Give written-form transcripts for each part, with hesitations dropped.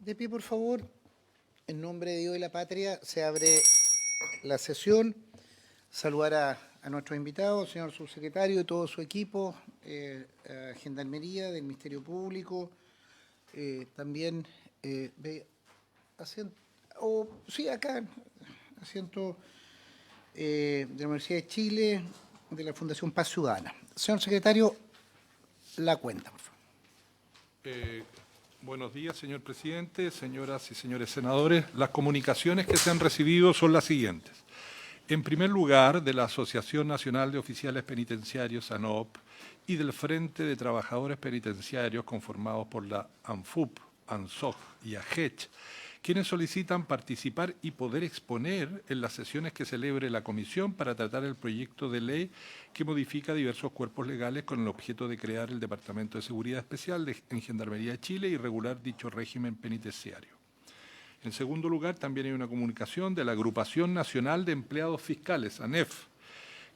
De pie, por favor. En nombre de Dios y la patria se abre la sesión. Saludar a nuestros invitados, señor subsecretario y todo su equipo, a Gendarmería, del Ministerio Público, también asiento, acá, asiento de la Universidad de Chile, de la Fundación Paz Ciudadana. Señor secretario, la cuenta, por favor. Buenos días, señor presidente, señoras y señores senadores. Las comunicaciones que se han recibido son las siguientes. En primer lugar, de la Asociación Nacional de Oficiales Penitenciarios, ANOP, y del Frente de Trabajadores Penitenciarios conformados por la ANFUP, ANSOJ y AGECH, quienes solicitan participar y poder exponer en las sesiones que celebre la Comisión para tratar el proyecto de ley que modifica diversos cuerpos legales con el objeto de crear el Departamento de Seguridad Especial en Gendarmería de Chile y regular dicho régimen penitenciario. En segundo lugar, también hay una comunicación de la Agrupación Nacional de Empleados Fiscales, ANEF,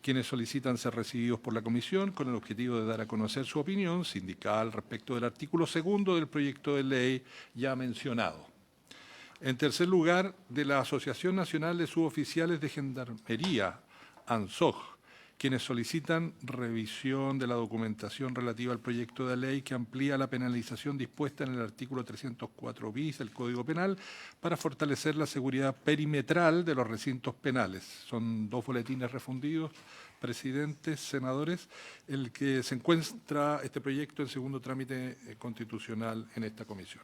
quienes solicitan ser recibidos por la Comisión con el objetivo de dar a conocer su opinión sindical respecto del artículo 2 del proyecto de ley ya mencionado. En tercer lugar, de la Asociación Nacional de Suboficiales de Gendarmería, ANSOJ, quienes solicitan revisión de la documentación relativa al proyecto de ley que amplía la penalización dispuesta en el artículo 304 bis del Código Penal para fortalecer la seguridad perimetral de los recintos penales. Son 2 boletines refundidos, presidentes, senadores, el que se encuentra este proyecto en segundo trámite constitucional en esta comisión.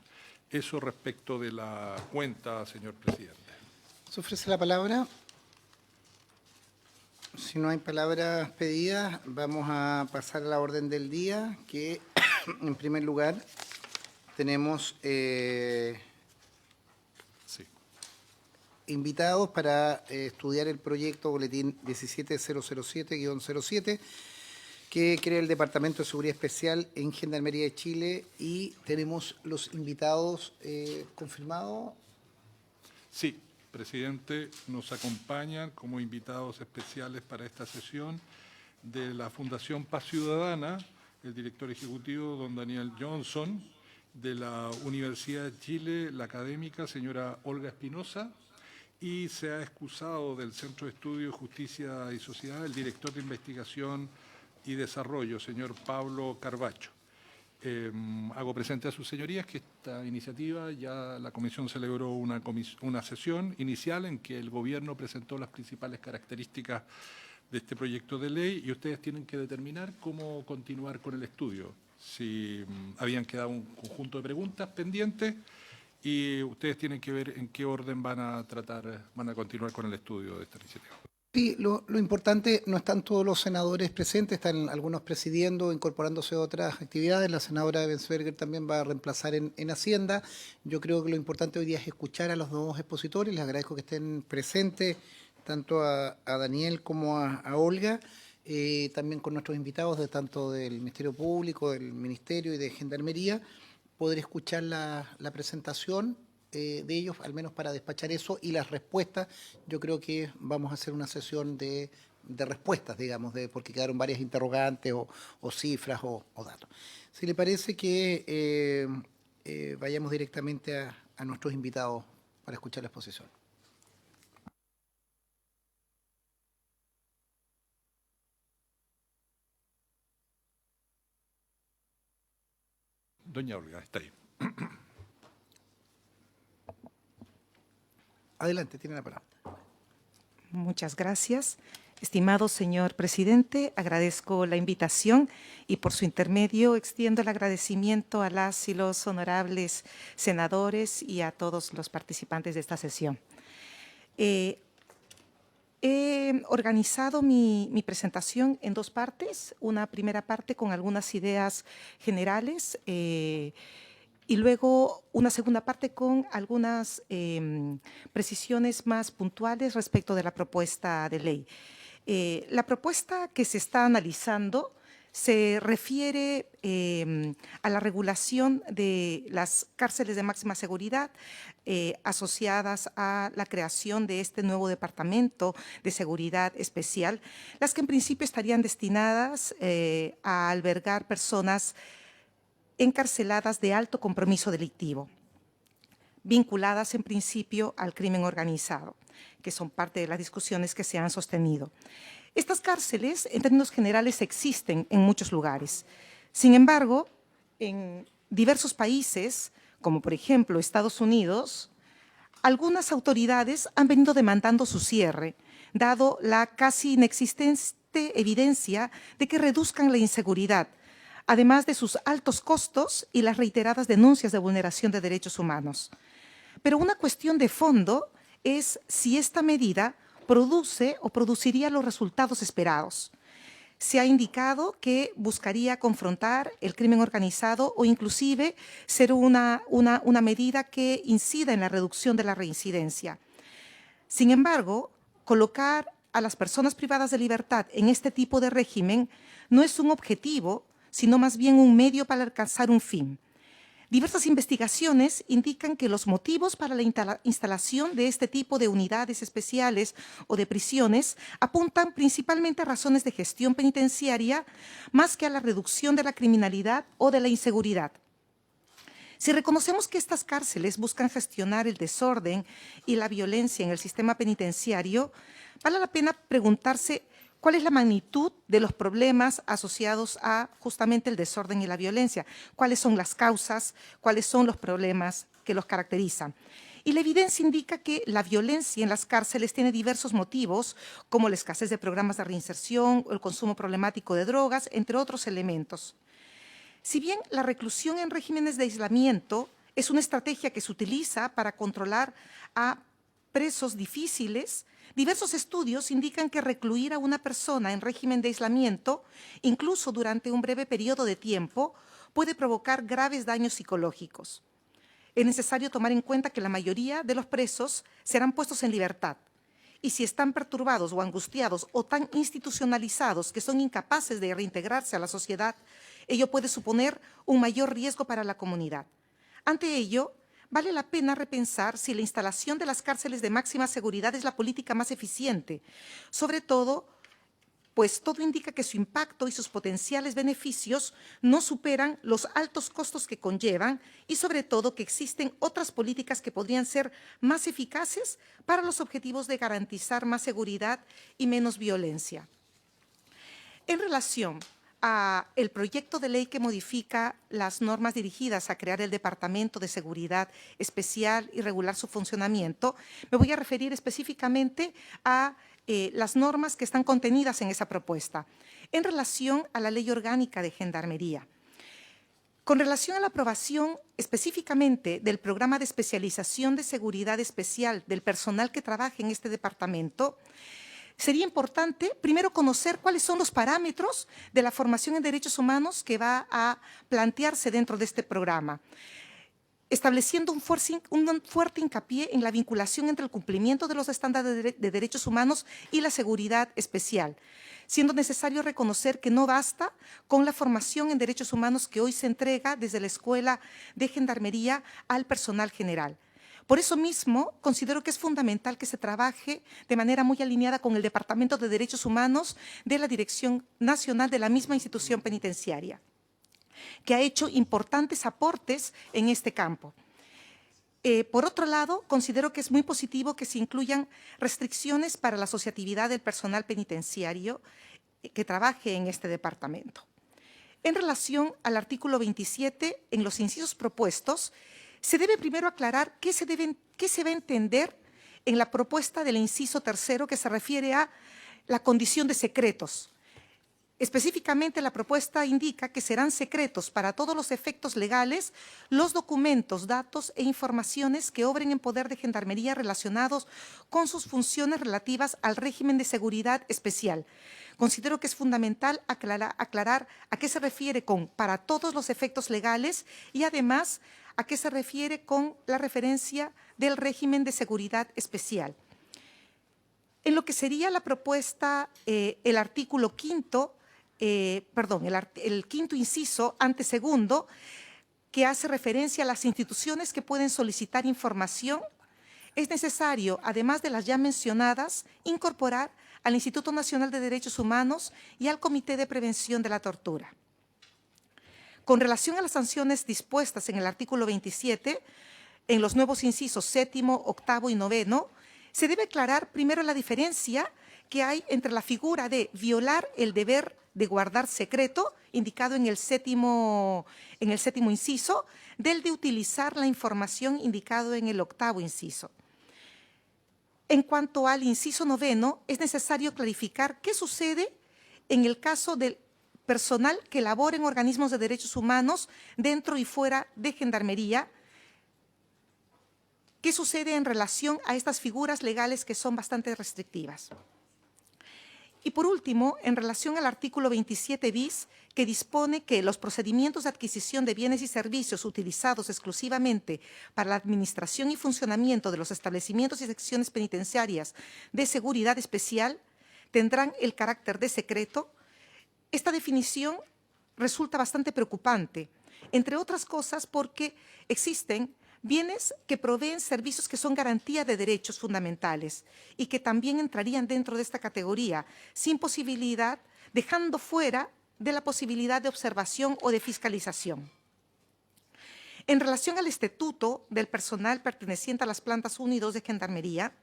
Eso respecto de la cuenta, señor presidente. ¿Se ofrece la palabra? Si no hay palabras pedidas, vamos a pasar a la orden del día, que en primer lugar tenemos invitados para estudiar el proyecto boletín 17007-07, que crea el Departamento de Seguridad Especial en Gendarmería de Chile, y tenemos los invitados confirmados. Sí, presidente, nos acompañan como invitados especiales para esta sesión de la Fundación Paz Ciudadana, el director ejecutivo, don Daniel Johnson, de la Universidad de Chile, la académica, señora Olga Espinosa, y se ha excusado del Centro de Estudios, Justicia y Sociedad el director de Investigación y Desarrollo, señor Pablo Carbacho. Hago presente a sus señorías que esta iniciativa ya la Comisión celebró una sesión inicial en que el Gobierno presentó las principales características de este proyecto de ley y ustedes tienen que determinar cómo continuar con el estudio. Si habían quedado un conjunto de preguntas pendientes y ustedes tienen que ver en qué orden van a continuar con el estudio de esta iniciativa. Sí, lo importante, no están todos los senadores presentes, están algunos presidiendo, incorporándose a otras actividades. La senadora Bensberger también va a reemplazar en Hacienda. Yo creo que lo importante hoy día es escuchar a los dos expositores. Les agradezco que estén presentes, tanto a Daniel como a Olga, también con nuestros invitados, tanto del Ministerio Público, del Ministerio y de Gendarmería, poder escuchar la presentación de ellos, al menos para despachar eso, y las respuestas. Yo creo que vamos a hacer una sesión de respuestas, digamos, porque quedaron varias interrogantes o cifras o datos. Si le parece que vayamos directamente a nuestros invitados para escuchar la exposición. Doña Olga, está ahí. Adelante, tiene la palabra. Muchas gracias. Estimado señor presidente, agradezco la invitación y por su intermedio extiendo el agradecimiento a las y los honorables senadores y a todos los participantes de esta sesión. He organizado mi presentación en 2 partes. Una primera parte con algunas ideas generales y luego una segunda parte con algunas precisiones más puntuales respecto de la propuesta de ley. La propuesta que se está analizando se refiere a la regulación de las cárceles de máxima seguridad asociadas a la creación de este nuevo Departamento de Seguridad Especial, las que en principio estarían destinadas a albergar personas encarceladas de alto compromiso delictivo. vinculadas en principio al crimen organizado, que son parte de las discusiones que se han sostenido. Estas cárceles, en términos generales, existen en muchos lugares. Sin embargo, en diversos países, como por ejemplo Estados Unidos, algunas autoridades han venido demandando su cierre, dado la casi inexistente evidencia de que reduzcan la inseguridad, además de sus altos costos y las reiteradas denuncias de vulneración de derechos humanos. Pero una cuestión de fondo es si esta medida produce o produciría los resultados esperados. Se ha indicado que buscaría confrontar el crimen organizado o inclusive ser una medida que incida en la reducción de la reincidencia. Sin embargo, colocar a las personas privadas de libertad en este tipo de régimen no es un objetivo, sino más bien un medio para alcanzar un fin. Diversas investigaciones indican que los motivos para la instalación de este tipo de unidades especiales o de prisiones apuntan principalmente a razones de gestión penitenciaria más que a la reducción de la criminalidad o de la inseguridad. Si reconocemos que estas cárceles buscan gestionar el desorden y la violencia en el sistema penitenciario, vale la pena preguntarse ¿cuál es la magnitud de los problemas asociados a justamente el desorden y la violencia? ¿Cuáles son las causas? ¿Cuáles son los problemas que los caracterizan? Y la evidencia indica que la violencia en las cárceles tiene diversos motivos, como la escasez de programas de reinserción, el consumo problemático de drogas, entre otros elementos. Si bien la reclusión en regímenes de aislamiento es una estrategia que se utiliza para controlar a presos difíciles, diversos estudios indican que recluir a una persona en régimen de aislamiento, incluso durante un breve periodo de tiempo, puede provocar graves daños psicológicos. Es necesario tomar en cuenta que la mayoría de los presos serán puestos en libertad y si están perturbados o angustiados o tan institucionalizados que son incapaces de reintegrarse a la sociedad, ello puede suponer un mayor riesgo para la comunidad. Ante ello, vale la pena repensar si la instalación de las cárceles de máxima seguridad es la política más eficiente, sobre todo, pues todo indica que su impacto y sus potenciales beneficios no superan los altos costos que conllevan y sobre todo que existen otras políticas que podrían ser más eficaces para los objetivos de garantizar más seguridad y menos violencia. En relación el proyecto de ley que modifica las normas dirigidas a crear el Departamento de Seguridad Especial y regular su funcionamiento, me voy a referir específicamente a las normas que están contenidas en esa propuesta. En relación a la Ley Orgánica de Gendarmería, con relación a la aprobación específicamente del programa de especialización de seguridad especial del personal que trabaje en este departamento, sería importante, primero, conocer cuáles son los parámetros de la formación en derechos humanos que va a plantearse dentro de este programa, estableciendo un fuerte hincapié en la vinculación entre el cumplimiento de los estándares de derechos humanos y la seguridad especial, siendo necesario reconocer que no basta con la formación en derechos humanos que hoy se entrega desde la Escuela de Gendarmería al personal general. Por eso mismo, considero que es fundamental que se trabaje de manera muy alineada con el Departamento de Derechos Humanos de la Dirección Nacional de la misma institución penitenciaria, que ha hecho importantes aportes en este campo. Por otro lado, considero que es muy positivo que se incluyan restricciones para la asociatividad del personal penitenciario que trabaje en este departamento. En relación al artículo 27, en los incisos propuestos, se debe primero aclarar qué se va a entender en la propuesta del inciso tercero que se refiere a la condición de secretos. Específicamente, la propuesta indica que serán secretos para todos los efectos legales los documentos, datos e informaciones que obren en poder de Gendarmería relacionados con sus funciones relativas al régimen de seguridad especial. Considero que es fundamental aclarar a qué se refiere con para todos los efectos legales y además a qué se refiere con la referencia del régimen de seguridad especial. En lo que sería la propuesta, el artículo quinto, el quinto inciso antesegundo, que hace referencia a las instituciones que pueden solicitar información, es necesario, además de las ya mencionadas, incorporar al Instituto Nacional de Derechos Humanos y al Comité de Prevención de la Tortura. Con relación a las sanciones dispuestas en el artículo 27, en los nuevos incisos 7º, 8º y 9º, se debe aclarar primero la diferencia que hay entre la figura de violar el deber de guardar secreto, indicado en el séptimo inciso, del de utilizar la información indicado en el 8º inciso. En cuanto al inciso 9º, es necesario clarificar qué sucede en el caso del personal que labora en organismos de derechos humanos dentro y fuera de Gendarmería. ¿Qué sucede en relación a estas figuras legales que son bastante restrictivas? Y por último, en relación al artículo 27 bis, que dispone que los procedimientos de adquisición de bienes y servicios utilizados exclusivamente para la administración y funcionamiento de los establecimientos y secciones penitenciarias de seguridad especial tendrán el carácter de secreto, esta definición resulta bastante preocupante, entre otras cosas porque existen bienes que proveen servicios que son garantía de derechos fundamentales y que también entrarían dentro de esta categoría, sin posibilidad, dejando fuera de la posibilidad de observación o de fiscalización. En relación al estatuto del personal perteneciente a las plantas 1 y 2 de Gendarmería,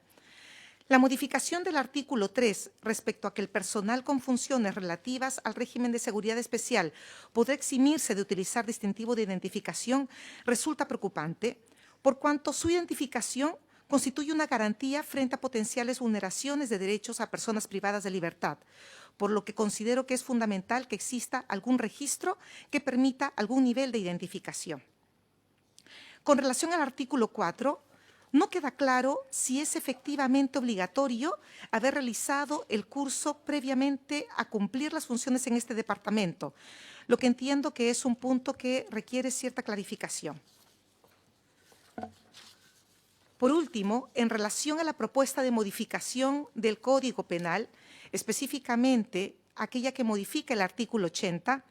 la modificación del artículo 3 respecto a que el personal con funciones relativas al régimen de seguridad especial podrá eximirse de utilizar distintivo de identificación resulta preocupante, por cuanto su identificación constituye una garantía frente a potenciales vulneraciones de derechos a personas privadas de libertad, por lo que considero que es fundamental que exista algún registro que permita algún nivel de identificación. Con relación al artículo 4, no queda claro si es efectivamente obligatorio haber realizado el curso previamente a cumplir las funciones en este departamento, lo que entiendo que es un punto que requiere cierta clarificación. Por último, en relación a la propuesta de modificación del Código Penal, específicamente aquella que modifica el artículo 80,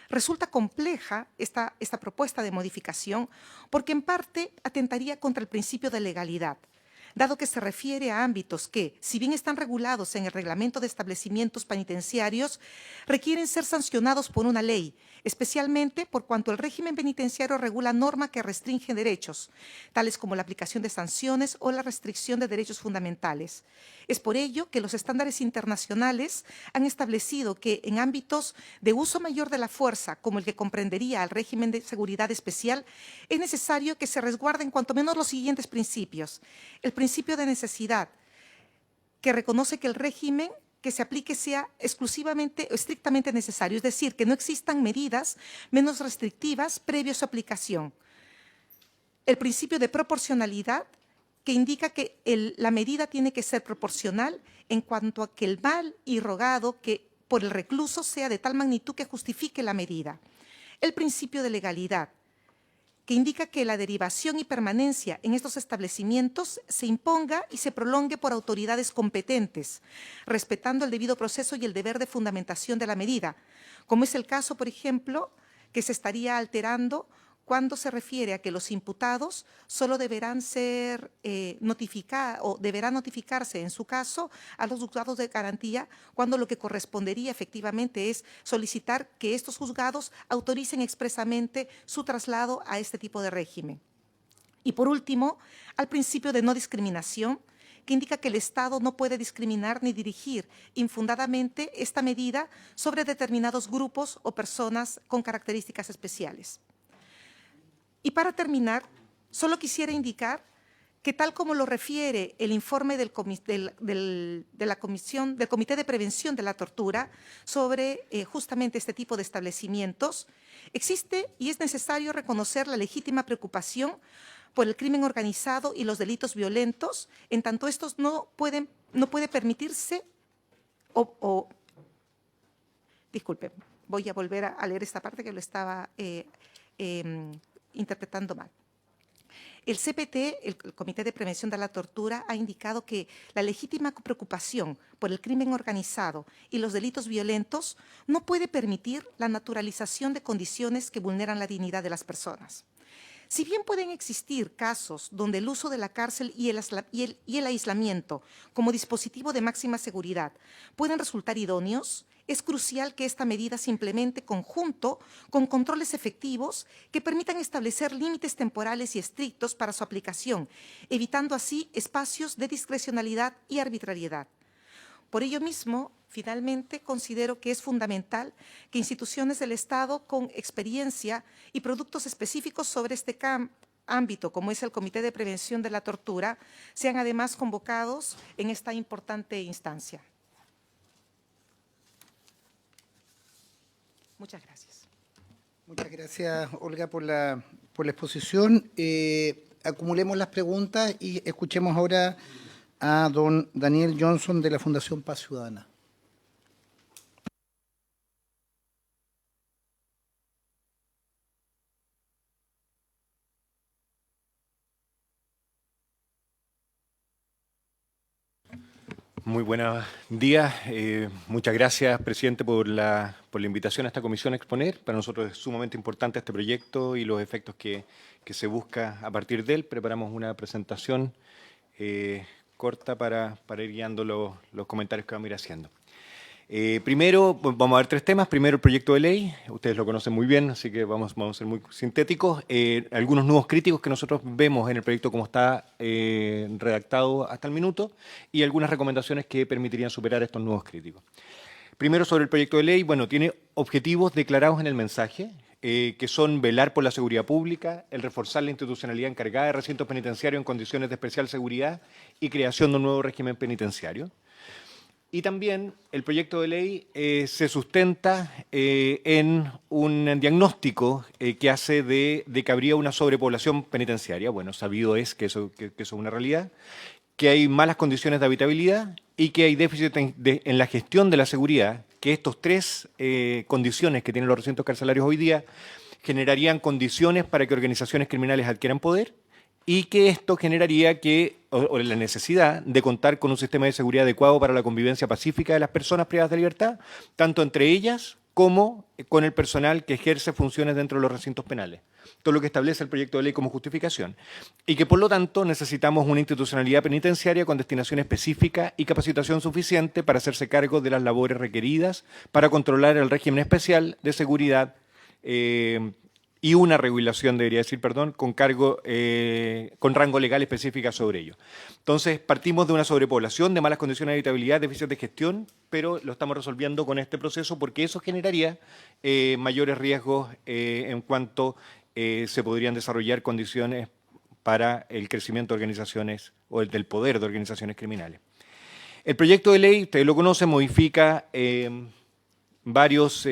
resulta compleja esta propuesta de modificación porque en parte atentaría contra el principio de legalidad, dado que se refiere a ámbitos que, si bien están regulados en el Reglamento de Establecimientos Penitenciarios, requieren ser sancionados por una ley, especialmente por cuanto el régimen penitenciario regula normas que restringen derechos, tales como la aplicación de sanciones o la restricción de derechos fundamentales. Es por ello que los estándares internacionales han establecido que en ámbitos de uso mayor de la fuerza, como el que comprendería al régimen de seguridad especial, es necesario que se resguarden cuanto menos los siguientes principios. El principio de necesidad, que reconoce que el régimen que se aplique sea exclusivamente o estrictamente necesario, es decir, que no existan medidas menos restrictivas previo a su aplicación. El principio de proporcionalidad, que indica que la medida tiene que ser proporcional en cuanto a que el mal irrogado que por el recluso sea de tal magnitud que justifique la medida. El principio de legalidad, que indica que la derivación y permanencia en estos establecimientos se imponga y se prolongue por autoridades competentes, respetando el debido proceso y el deber de fundamentación de la medida, como es el caso, por ejemplo, que se estaría alterando cuando se refiere a que los imputados solo deberán ser deberán notificarse, en su caso, a los juzgados de garantía, cuando lo que correspondería efectivamente es solicitar que estos juzgados autoricen expresamente su traslado a este tipo de régimen. Y por último, al principio de no discriminación, que indica que el Estado no puede discriminar ni dirigir infundadamente esta medida sobre determinados grupos o personas con características especiales. Y para terminar, solo quisiera indicar que tal como lo refiere el informe del Comité de Prevención de la Tortura sobre justamente este tipo de establecimientos, existe y es necesario reconocer la legítima preocupación por el crimen organizado y los delitos violentos, en tanto estos no puede permitirse disculpe, voy a volver a leer esta parte que lo estaba interpretando mal. El CPT, el Comité de Prevención de la Tortura, ha indicado que la legítima preocupación por el crimen organizado y los delitos violentos no puede permitir la naturalización de condiciones que vulneran la dignidad de las personas. Si bien pueden existir casos donde el uso de la cárcel y el aislamiento como dispositivo de máxima seguridad pueden resultar idóneos, es crucial que esta medida se implemente conjunto con controles efectivos que permitan establecer límites temporales y estrictos para su aplicación, evitando así espacios de discrecionalidad y arbitrariedad. Por ello mismo, finalmente, considero que es fundamental que instituciones del Estado con experiencia y productos específicos sobre este ámbito, como es el Comité de Prevención de la Tortura, sean además convocados en esta importante instancia. Muchas gracias. Muchas gracias, Olga, por la exposición. Acumulemos las preguntas y escuchemos ahora a don Daniel Johnson de la Fundación Paz Ciudadana. Muy buenos días. Muchas gracias, presidente, por la invitación a esta comisión a exponer. Para nosotros es sumamente importante este proyecto y los efectos que se busca a partir de él. Preparamos una presentación corta para ir guiando los comentarios que vamos a ir haciendo. Primero, vamos a ver tres temas. Primero, el proyecto de ley. Ustedes lo conocen muy bien, así que vamos a ser muy sintéticos. Algunos nuevos críticos que nosotros vemos en el proyecto como está redactado hasta el minuto y algunas recomendaciones que permitirían superar estos nuevos críticos. Primero, sobre el proyecto de ley, bueno, tiene objetivos declarados en el mensaje, que son velar por la seguridad pública, el reforzar la institucionalidad encargada de recintos penitenciarios en condiciones de especial seguridad y creación de un nuevo régimen penitenciario. Y también el proyecto de ley se sustenta en un diagnóstico que hace de que habría una sobrepoblación penitenciaria. Bueno, sabido es que eso es una realidad, que hay malas condiciones de habitabilidad y que hay déficit en la gestión de la seguridad, que estos tres condiciones que tienen los recintos carcelarios hoy día generarían condiciones para que organizaciones criminales adquieran poder y que esto generaría o la necesidad de contar con un sistema de seguridad adecuado para la convivencia pacífica de las personas privadas de libertad, tanto entre ellas como con el personal que ejerce funciones dentro de los recintos penales. Todo lo que establece el proyecto de ley como justificación. Y que, por lo tanto, necesitamos una institucionalidad penitenciaria con destinación específica y capacitación suficiente para hacerse cargo de las labores requeridas para controlar el régimen especial de seguridad y una regulación, debería decir, perdón, con rango legal específica sobre ello. Entonces, partimos de una sobrepoblación, de malas condiciones de habitabilidad, déficit de gestión, pero lo estamos resolviendo con este proceso porque eso generaría mayores riesgos en cuanto se podrían desarrollar condiciones para el crecimiento de organizaciones o del poder de organizaciones criminales. El proyecto de ley, ustedes lo conocen, modifica varios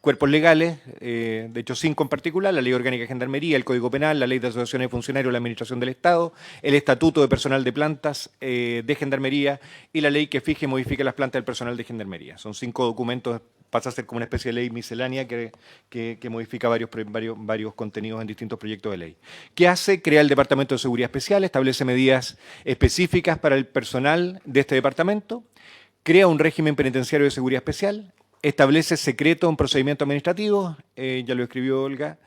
cuerpos legales, de hecho 5 en particular: la Ley Orgánica de Gendarmería, el Código Penal, la Ley de Asociaciones de Funcionarios de la Administración del Estado, el Estatuto de Personal de Plantas de Gendarmería y la ley que fija y modifica las plantas del personal de Gendarmería. Son 5 documentos, pasa a ser como una especie de ley miscelánea que modifica varios contenidos en distintos proyectos de ley. ¿Qué hace? Crea el Departamento de Seguridad Especial, establece medidas específicas para el personal de este departamento, crea un régimen penitenciario de seguridad especial, establece secreto en procedimientos administrativos, ya lo escribió Olga,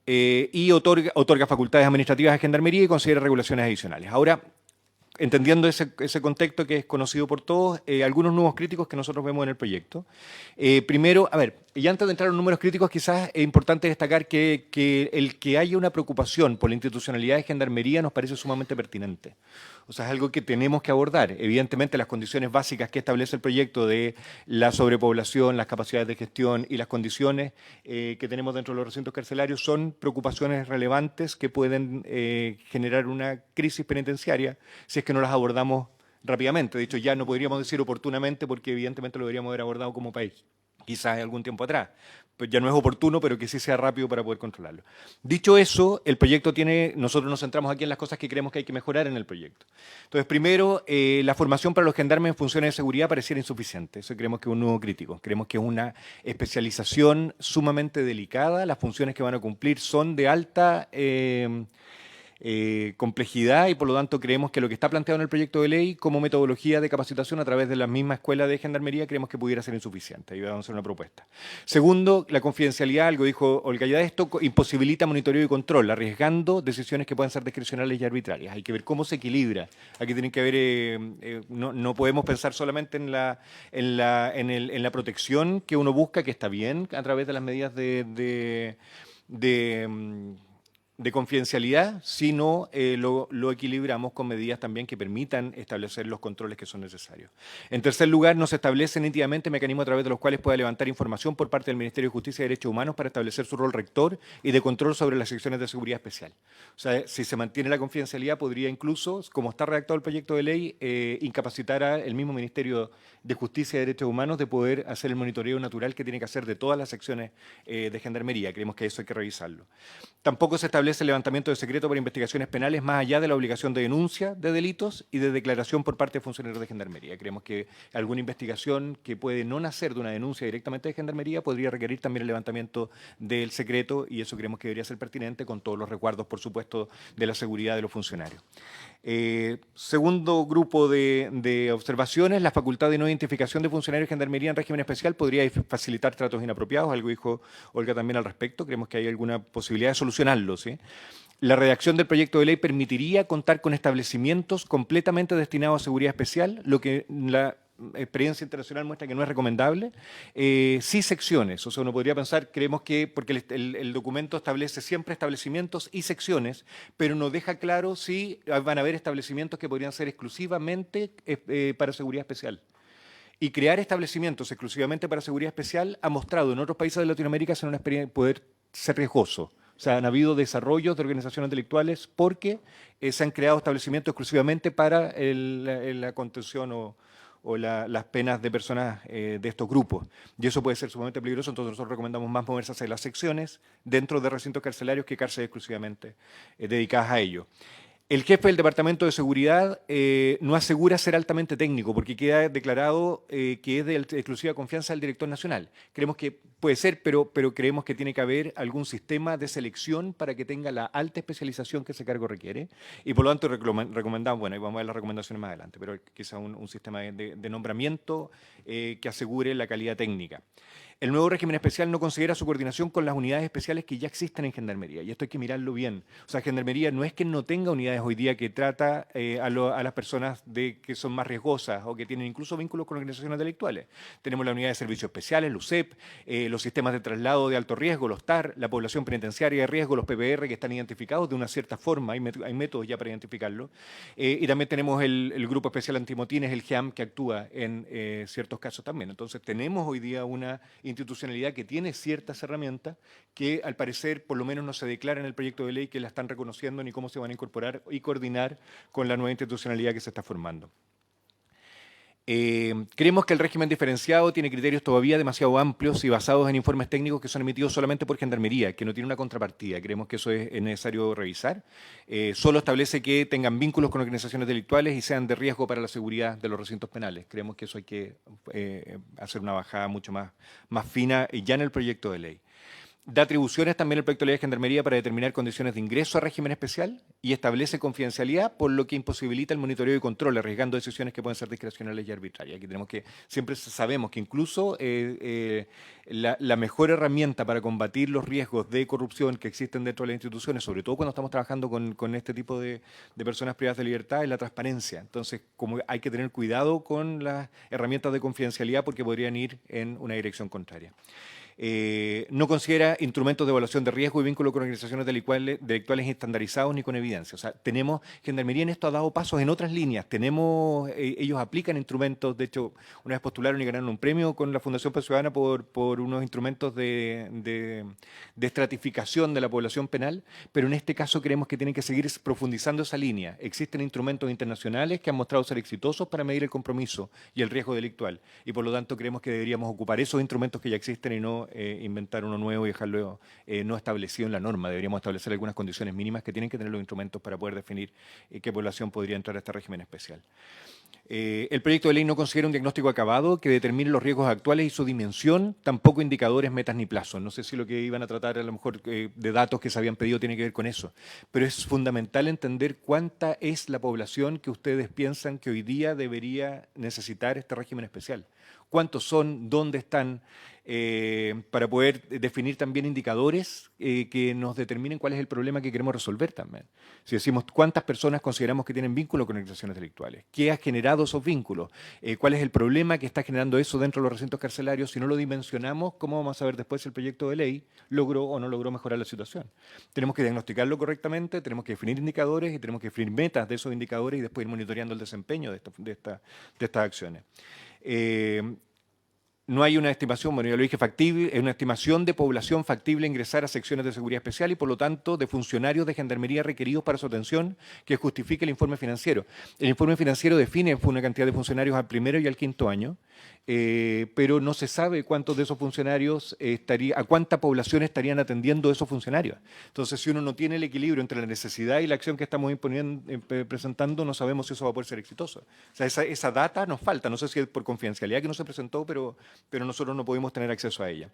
y otorga facultades administrativas a Gendarmería y considera regulaciones adicionales. Ahora, entendiendo ese contexto que es conocido por todos, algunos nuevos críticos que nosotros vemos en el proyecto. Primero, a ver, y antes de entrar a los números críticos, quizás es importante destacar que el que haya una preocupación por la institucionalidad de Gendarmería nos parece sumamente pertinente. O sea, es algo que tenemos que abordar. Evidentemente, las condiciones básicas que establece el proyecto de la sobrepoblación, las capacidades de gestión y las condiciones que tenemos dentro de los recintos carcelarios son preocupaciones relevantes que pueden generar una crisis penitenciaria si es que no las abordamos rápidamente. De hecho, ya no podríamos decir oportunamente porque evidentemente lo deberíamos haber abordado como país, quizás algún tiempo atrás. Pues ya no es oportuno, pero que sí sea rápido para poder controlarlo. Dicho eso, el proyecto nosotros nos centramos aquí en las cosas que creemos que hay que mejorar en el proyecto. Entonces, primero, la formación para los gendarmes en funciones de seguridad pareciera insuficiente. Eso creemos que es un nuevo crítico. Creemos que es una especialización sumamente delicada. Las funciones que van a cumplir son de alta complejidad y por lo tanto creemos que lo que está planteado en el proyecto de ley como metodología de capacitación a través de la misma escuela de gendarmería creemos que pudiera ser insuficiente. Ahí vamos a hacer una propuesta. Segundo, la confidencialidad, algo dijo Olga, ya esto imposibilita monitoreo y control, arriesgando decisiones que puedan ser discrecionales y arbitrarias. Hay que ver cómo se equilibra. Aquí tienen que haber, no podemos pensar solamente en la protección que uno busca, que está bien a través de las medidas de confidencialidad, sino lo equilibramos con medidas también que permitan establecer los controles que son necesarios. En tercer lugar, nos establece nítidamente mecanismos a través de los cuales pueda levantar información por parte del Ministerio de Justicia y Derechos Humanos para establecer su rol rector y de control sobre las secciones de seguridad especial. O sea, si se mantiene la confidencialidad, podría incluso, como está redactado el proyecto de ley, incapacitar al mismo Ministerio de Justicia y Derechos Humanos de poder hacer el monitoreo natural que tiene que hacer de todas las secciones de gendarmería. Creemos que eso hay que revisarlo. Tampoco se establece el levantamiento de secreto para investigaciones penales más allá de la obligación de denuncia de delitos y de declaración por parte de funcionarios de gendarmería. Creemos que alguna investigación que puede no nacer de una denuncia directamente de gendarmería podría requerir también el levantamiento del secreto y eso creemos que debería ser pertinente con todos los resguardos, por supuesto, de la seguridad de los funcionarios. Segundo grupo de observaciones, la facultad de no identificación de funcionarios de gendarmería en régimen especial podría facilitar tratos inapropiados, algo dijo Olga también al respecto, creemos que hay alguna posibilidad de solucionarlo, ¿sí? La redacción del proyecto de ley permitiría contar con establecimientos completamente destinados a seguridad especial, lo que la experiencia internacional muestra que no es recomendable. Sí secciones, o sea, uno podría pensar, creemos que, porque el documento establece siempre establecimientos y secciones, pero no deja claro si van a haber establecimientos que podrían ser exclusivamente para seguridad especial. Y crear establecimientos exclusivamente para seguridad especial ha mostrado en otros países de Latinoamérica ser una experiencia, poder ser riesgoso. O sea, han habido desarrollos de organizaciones intelectuales porque se han creado establecimientos exclusivamente para la contención o las penas de personas de estos grupos. Y eso puede ser sumamente peligroso, entonces nosotros recomendamos más moverse hacia las secciones dentro de recintos carcelarios que cárceles exclusivamente dedicadas a ello. El jefe del Departamento de Seguridad no asegura ser altamente técnico porque queda declarado que es de exclusiva confianza del director nacional. Creemos que puede ser, pero creemos que tiene que haber algún sistema de selección para que tenga la alta especialización que ese cargo requiere. Y por lo tanto recomendamos, bueno, ahí vamos a ver las recomendaciones más adelante, pero quizá un sistema de nombramiento que asegure la calidad técnica. El nuevo régimen especial no considera su coordinación con las unidades especiales que ya existen en Gendarmería, y esto hay que mirarlo bien. O sea, Gendarmería no es que no tenga unidades hoy día que trata a las personas que son más riesgosas o que tienen incluso vínculos con organizaciones delictuales. Tenemos la unidad de servicios especiales, el USEP, los sistemas de traslado de alto riesgo, los TAR, la población penitenciaria de riesgo, los PPR, que están identificados de una cierta forma, hay métodos ya para identificarlo. Y también tenemos el Grupo Especial Antimotines, el GEAM, que actúa en ciertos casos también. Entonces tenemos hoy día una institucionalidad que tiene ciertas herramientas que al parecer por lo menos no se declara en el proyecto de ley que la están reconociendo ni cómo se van a incorporar y coordinar con la nueva institucionalidad que se está formando. Creemos que el régimen diferenciado tiene criterios todavía demasiado amplios y basados en informes técnicos que son emitidos solamente por Gendarmería, que no tiene una contrapartida. Creemos que eso es necesario revisar. Solo establece que tengan vínculos con organizaciones delictuales y sean de riesgo para la seguridad de los recintos penales. Creemos que eso hay que hacer una bajada mucho más fina ya en el proyecto de ley. Da atribuciones también el proyecto de ley de Gendarmería para determinar condiciones de ingreso a régimen especial y establece confidencialidad, por lo que imposibilita el monitoreo y control, arriesgando decisiones que pueden ser discrecionales y arbitrarias. Aquí tenemos que, siempre sabemos que incluso la mejor herramienta para combatir los riesgos de corrupción que existen dentro de las instituciones, sobre todo cuando estamos trabajando con este tipo de personas privadas de libertad, es la transparencia. Entonces, como hay que tener cuidado con las herramientas de confidencialidad porque podrían ir en una dirección contraria. No considera instrumentos de evaluación de riesgo y vínculo con organizaciones delictuales estandarizados ni con evidencia. O sea, Gendarmería en esto ha dado pasos en otras líneas. Ellos aplican instrumentos, de hecho, una vez postularon y ganaron un premio con la Fundación Paz Ciudadana por unos instrumentos de estratificación de la población penal, pero en este caso creemos que tienen que seguir profundizando esa línea. Existen instrumentos internacionales que han mostrado ser exitosos para medir el compromiso y el riesgo delictual, y por lo tanto creemos que deberíamos ocupar esos instrumentos que ya existen y no inventar uno nuevo y dejarlo no establecido en la norma. Deberíamos establecer algunas condiciones mínimas que tienen que tener los instrumentos para poder definir qué población podría entrar a este régimen especial. El proyecto de ley no considera un diagnóstico acabado que determine los riesgos actuales y su dimensión, tampoco indicadores, metas ni plazos. No sé si lo que iban a tratar a lo mejor de datos que se habían pedido tiene que ver con eso, pero es fundamental entender cuánta es la población que ustedes piensan que hoy día debería necesitar este régimen especial. ¿Cuántos son? ¿Dónde están? Para poder definir también indicadores que nos determinen cuál es el problema que queremos resolver también. Si decimos cuántas personas consideramos que tienen vínculo con organizaciones delictuales, qué ha generado esos vínculos, cuál es el problema que está generando eso dentro de los recintos carcelarios, si no lo dimensionamos, ¿cómo vamos a saber después si el proyecto de ley logró o no logró mejorar la situación? Tenemos que diagnosticarlo correctamente, tenemos que definir indicadores y tenemos que definir metas de esos indicadores y después ir monitoreando el desempeño de estas acciones. No hay una estimación, bueno, ya lo dije, factible, es una estimación de población factible a ingresar a secciones de seguridad especial y, por lo tanto, de funcionarios de gendarmería requeridos para su atención que justifique el informe financiero. El informe financiero define una cantidad de funcionarios al primero y al quinto año, pero no se sabe cuántos de esos funcionarios a cuánta población estarían atendiendo esos funcionarios. Entonces, si uno no tiene el equilibrio entre la necesidad y la acción que estamos presentando, no sabemos si eso va a poder ser exitoso. O sea, esa data nos falta. No sé si es por confidencialidad que no se presentó, pero nosotros no podemos tener acceso a ella.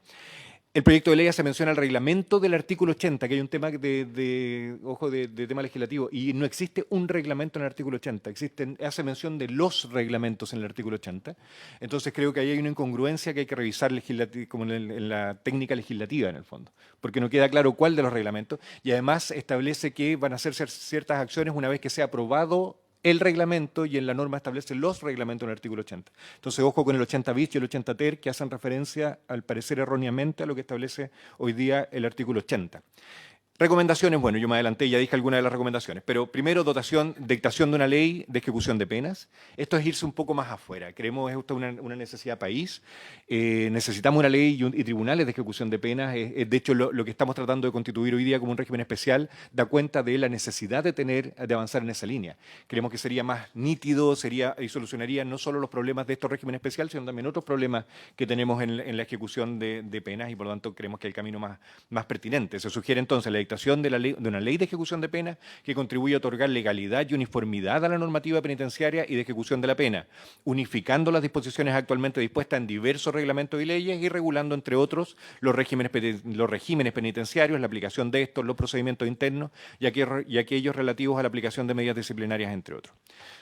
El proyecto de ley se menciona el reglamento del artículo 80, que hay un tema de tema legislativo, y no existe un reglamento en el artículo 80, hace mención de los reglamentos en el artículo 80. Entonces creo que ahí hay una incongruencia que hay que revisar como en la técnica legislativa en el fondo, porque no queda claro cuál de los reglamentos, y además establece que van a hacer ciertas acciones una vez que sea aprobado el reglamento, y en la norma establece los reglamentos en el artículo 80. Entonces, ojo con el 80 bis y el 80 ter, que hacen referencia, al parecer erróneamente, a lo que establece hoy día el artículo 80. Recomendaciones, bueno, yo me adelanté y ya dije algunas de las recomendaciones, pero primero, dictación de una ley de ejecución de penas. Esto es irse un poco más afuera. Creemos que esto es una necesidad país. Necesitamos una ley y tribunales de ejecución de penas. De hecho, lo que estamos tratando de constituir hoy día como un régimen especial da cuenta de la necesidad de avanzar en esa línea. Creemos que sería más nítido, y solucionaría no solo los problemas de estos regímenes especiales, sino también otros problemas que tenemos en la ejecución de penas, y por lo tanto creemos que es el camino más pertinente. Se sugiere entonces la dictación de una ley de ejecución de pena que contribuye a otorgar legalidad y uniformidad a la normativa penitenciaria y de ejecución de la pena, unificando las disposiciones actualmente dispuestas en diversos reglamentos y leyes y regulando, entre otros, los regímenes penitenciarios, la aplicación de estos, los procedimientos internos y aquellos relativos a la aplicación de medidas disciplinarias, entre otros.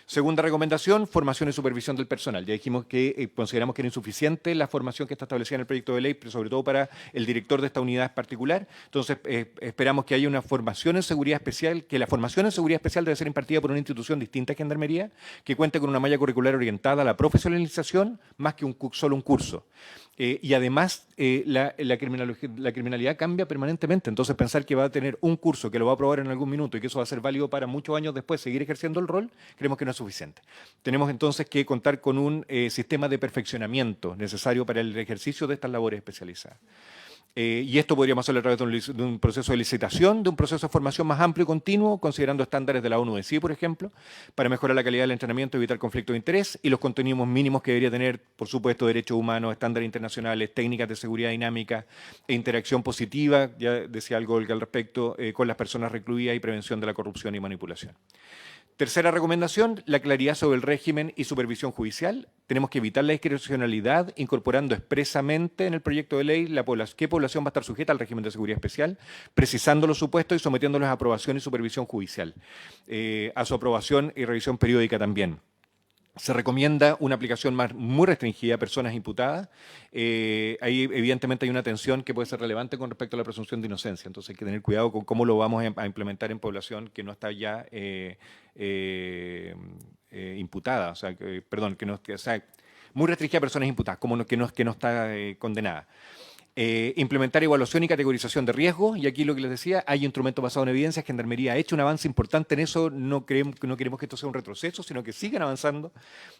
Segunda recomendación, formación y supervisión del personal. Ya dijimos que consideramos que era insuficiente la formación que está establecida en el proyecto de ley, pero sobre todo para el director de esta unidad en particular. Entonces, esperamos que haya una formación en seguridad especial, que la formación en seguridad especial debe ser impartida por una institución distinta a Gendarmería, que cuente con una malla curricular orientada a la profesionalización, más que solo un curso. Y además, la criminalidad cambia permanentemente. Entonces, pensar que va a tener un curso que lo va a aprobar en algún minuto y que eso va a ser válido para muchos años después seguir ejerciendo el rol, creemos que no es suficiente. Tenemos entonces que contar con un sistema de perfeccionamiento necesario para el ejercicio de estas labores especializadas. Y esto podríamos hacerlo a través de un proceso de licitación, de un proceso de formación más amplio y continuo, considerando estándares de la ONU-ESI, por ejemplo, para mejorar la calidad del entrenamiento y evitar conflictos de interés, y los contenidos mínimos que debería tener, por supuesto, derechos humanos, estándares internacionales, técnicas de seguridad dinámica e interacción positiva, ya decía algo Olga al respecto, con las personas recluidas y prevención de la corrupción y manipulación. Tercera recomendación, la claridad sobre el régimen y supervisión judicial. Tenemos que evitar la discrecionalidad, incorporando expresamente en el proyecto de ley qué población va a estar sujeta al régimen de seguridad especial, precisando los supuestos y sometiéndolos a aprobación y supervisión judicial, a su aprobación y revisión periódica también. Se recomienda una aplicación muy restringida a personas imputadas. Ahí evidentemente hay una tensión que puede ser relevante con respecto a la presunción de inocencia. Entonces hay que tener cuidado con cómo lo vamos a implementar en población que no está ya imputada. O sea, muy restringida a personas imputadas, que no está condenada. Implementar evaluación y categorización de riesgos, y aquí lo que les decía, hay instrumentos basados en evidencias. Gendarmería ha hecho un avance importante en eso, no queremos que esto sea un retroceso, sino que sigan avanzando.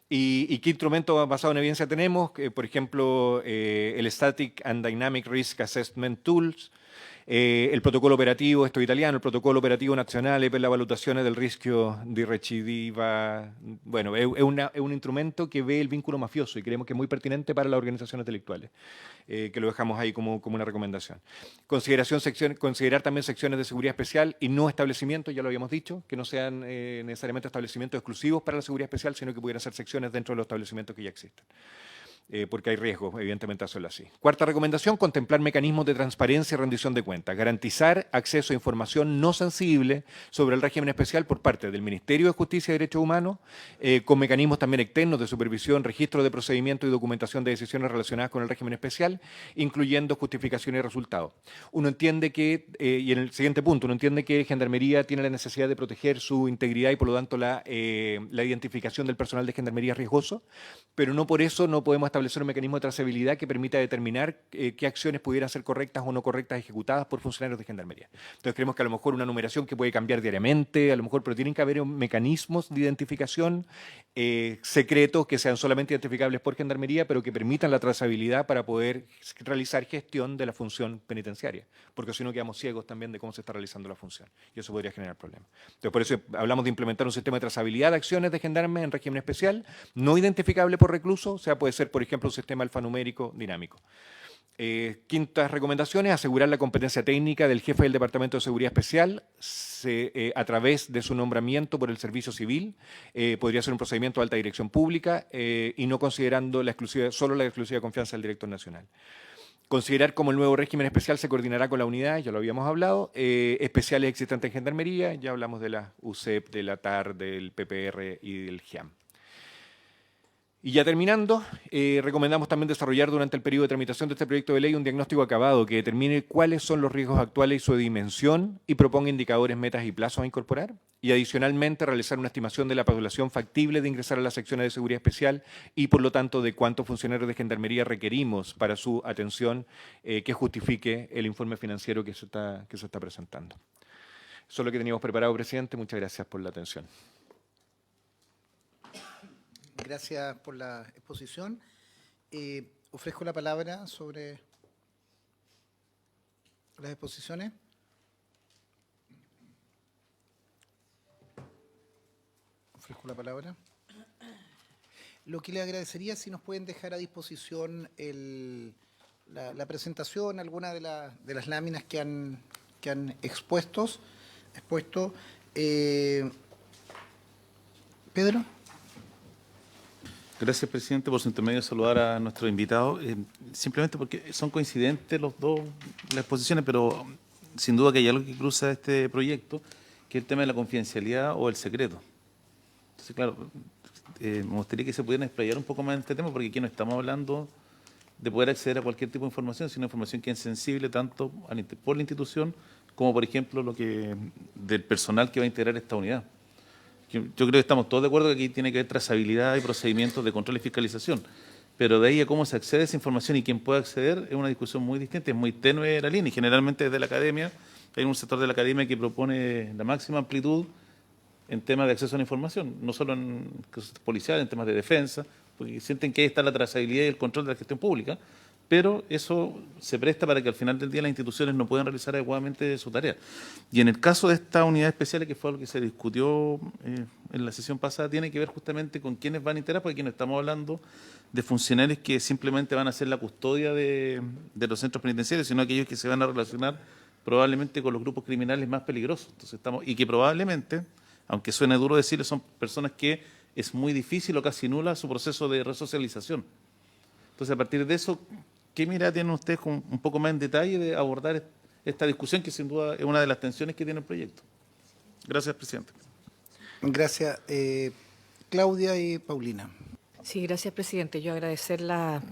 ¿Y qué instrumentos basados en evidencia tenemos? Por ejemplo, el Static and Dynamic Risk Assessment Tools, El protocolo operativo, esto italiano, el protocolo operativo nazionale per la valutazione del rischio di recidiva. Bueno, es un instrumento que ve el vínculo mafioso y creemos que es muy pertinente para las organizaciones delictuales, que lo dejamos ahí como una recomendación. Considerar también secciones de seguridad especial y no establecimientos, ya lo habíamos dicho, que no sean necesariamente establecimientos exclusivos para la seguridad especial, sino que pudieran ser secciones dentro de los establecimientos que ya existen. Porque hay riesgo, evidentemente, de hacerlo así. Cuarta recomendación, contemplar mecanismos de transparencia y rendición de cuentas. Garantizar acceso a información no sensible sobre el régimen especial por parte del Ministerio de Justicia y Derechos Humanos, con mecanismos también externos de supervisión, registro de procedimientos y documentación de decisiones relacionadas con el régimen especial, incluyendo justificaciones y resultados. Uno entiende que, y en el siguiente punto, uno entiende que Gendarmería tiene la necesidad de proteger su integridad y, por lo tanto, la identificación del personal de Gendarmería es riesgoso, pero no por eso no podemos establecer un mecanismo de trazabilidad que permita determinar qué acciones pudieran ser correctas o no correctas ejecutadas por funcionarios de Gendarmería. Entonces creemos que a lo mejor una numeración que puede cambiar diariamente, a lo mejor, pero tienen que haber mecanismos de identificación secretos que sean solamente identificables por Gendarmería, pero que permitan la trazabilidad para poder realizar gestión de la función penitenciaria, porque si no quedamos ciegos también de cómo se está realizando la función y eso podría generar problemas. Entonces por eso hablamos de implementar un sistema de trazabilidad de acciones de gendarmes en régimen especial, no identificable por recluso, o sea, puede ser, por ejemplo, un sistema alfanumérico dinámico. Quintas recomendaciones, asegurar la competencia técnica del jefe del Departamento de Seguridad Especial a través de su nombramiento por el Servicio Civil. Podría ser un procedimiento de alta dirección pública y no considerando solo la exclusiva confianza del director nacional. Considerar cómo el nuevo régimen especial se coordinará con la unidad, ya lo habíamos hablado, especiales existentes en Gendarmería, ya hablamos de la UCEP, de la TAR, del PPR y del GIAM. Y ya terminando, recomendamos también desarrollar durante el periodo de tramitación de este proyecto de ley un diagnóstico acabado que determine cuáles son los riesgos actuales y su dimensión y proponga indicadores, metas y plazos a incorporar. Y adicionalmente realizar una estimación de la población factible de ingresar a las secciones de seguridad especial y por lo tanto de cuántos funcionarios de Gendarmería requerimos para su atención que justifique el informe financiero que se está presentando. Eso es lo que teníamos preparado, presidente. Muchas gracias por la atención. Gracias por la exposición. Ofrezco la palabra sobre las exposiciones. Ofrezco la palabra. Lo que le agradecería es si nos pueden dejar a disposición la presentación, alguna de las láminas que han expuesto. Pedro. Gracias, presidente, por su intermedio saludar a nuestros invitados. Simplemente porque son coincidentes los dos, las exposiciones, pero sin duda que hay algo que cruza este proyecto, que es el tema de la confidencialidad o el secreto. Entonces, claro, me gustaría que se pudieran explayar un poco más en este tema, porque aquí no estamos hablando de poder acceder a cualquier tipo de información, sino información que es sensible tanto por la institución como, por ejemplo, del personal que va a integrar esta unidad. Yo creo que estamos todos de acuerdo que aquí tiene que haber trazabilidad y procedimientos de control y fiscalización, pero de ahí a cómo se accede a esa información y quién puede acceder es una discusión muy distinta, es muy tenue la línea, y generalmente desde la academia hay un sector de la academia que propone la máxima amplitud en temas de acceso a la información, no solo en casos policiales, en temas de defensa, porque sienten que ahí está la trazabilidad y el control de la gestión pública, pero eso se presta para que al final del día las instituciones no puedan realizar adecuadamente su tarea. Y en el caso de esta unidad especial, que fue lo que se discutió en la sesión pasada, tiene que ver justamente con quiénes van a integrar, porque aquí no estamos hablando de funcionarios que simplemente van a hacer la custodia de los centros penitenciarios, sino aquellos que se van a relacionar probablemente con los grupos criminales más peligrosos. Entonces y que probablemente, aunque suene duro decirlo, son personas que es muy difícil o casi nula su proceso de resocialización. Entonces, a partir de eso, ¿qué mirada tienen ustedes un poco más en detalle de abordar esta discusión, que sin duda es una de las tensiones que tiene el proyecto? Gracias, presidente. Gracias. Claudia y Paulina. Sí, gracias, presidente. Yo agradecer las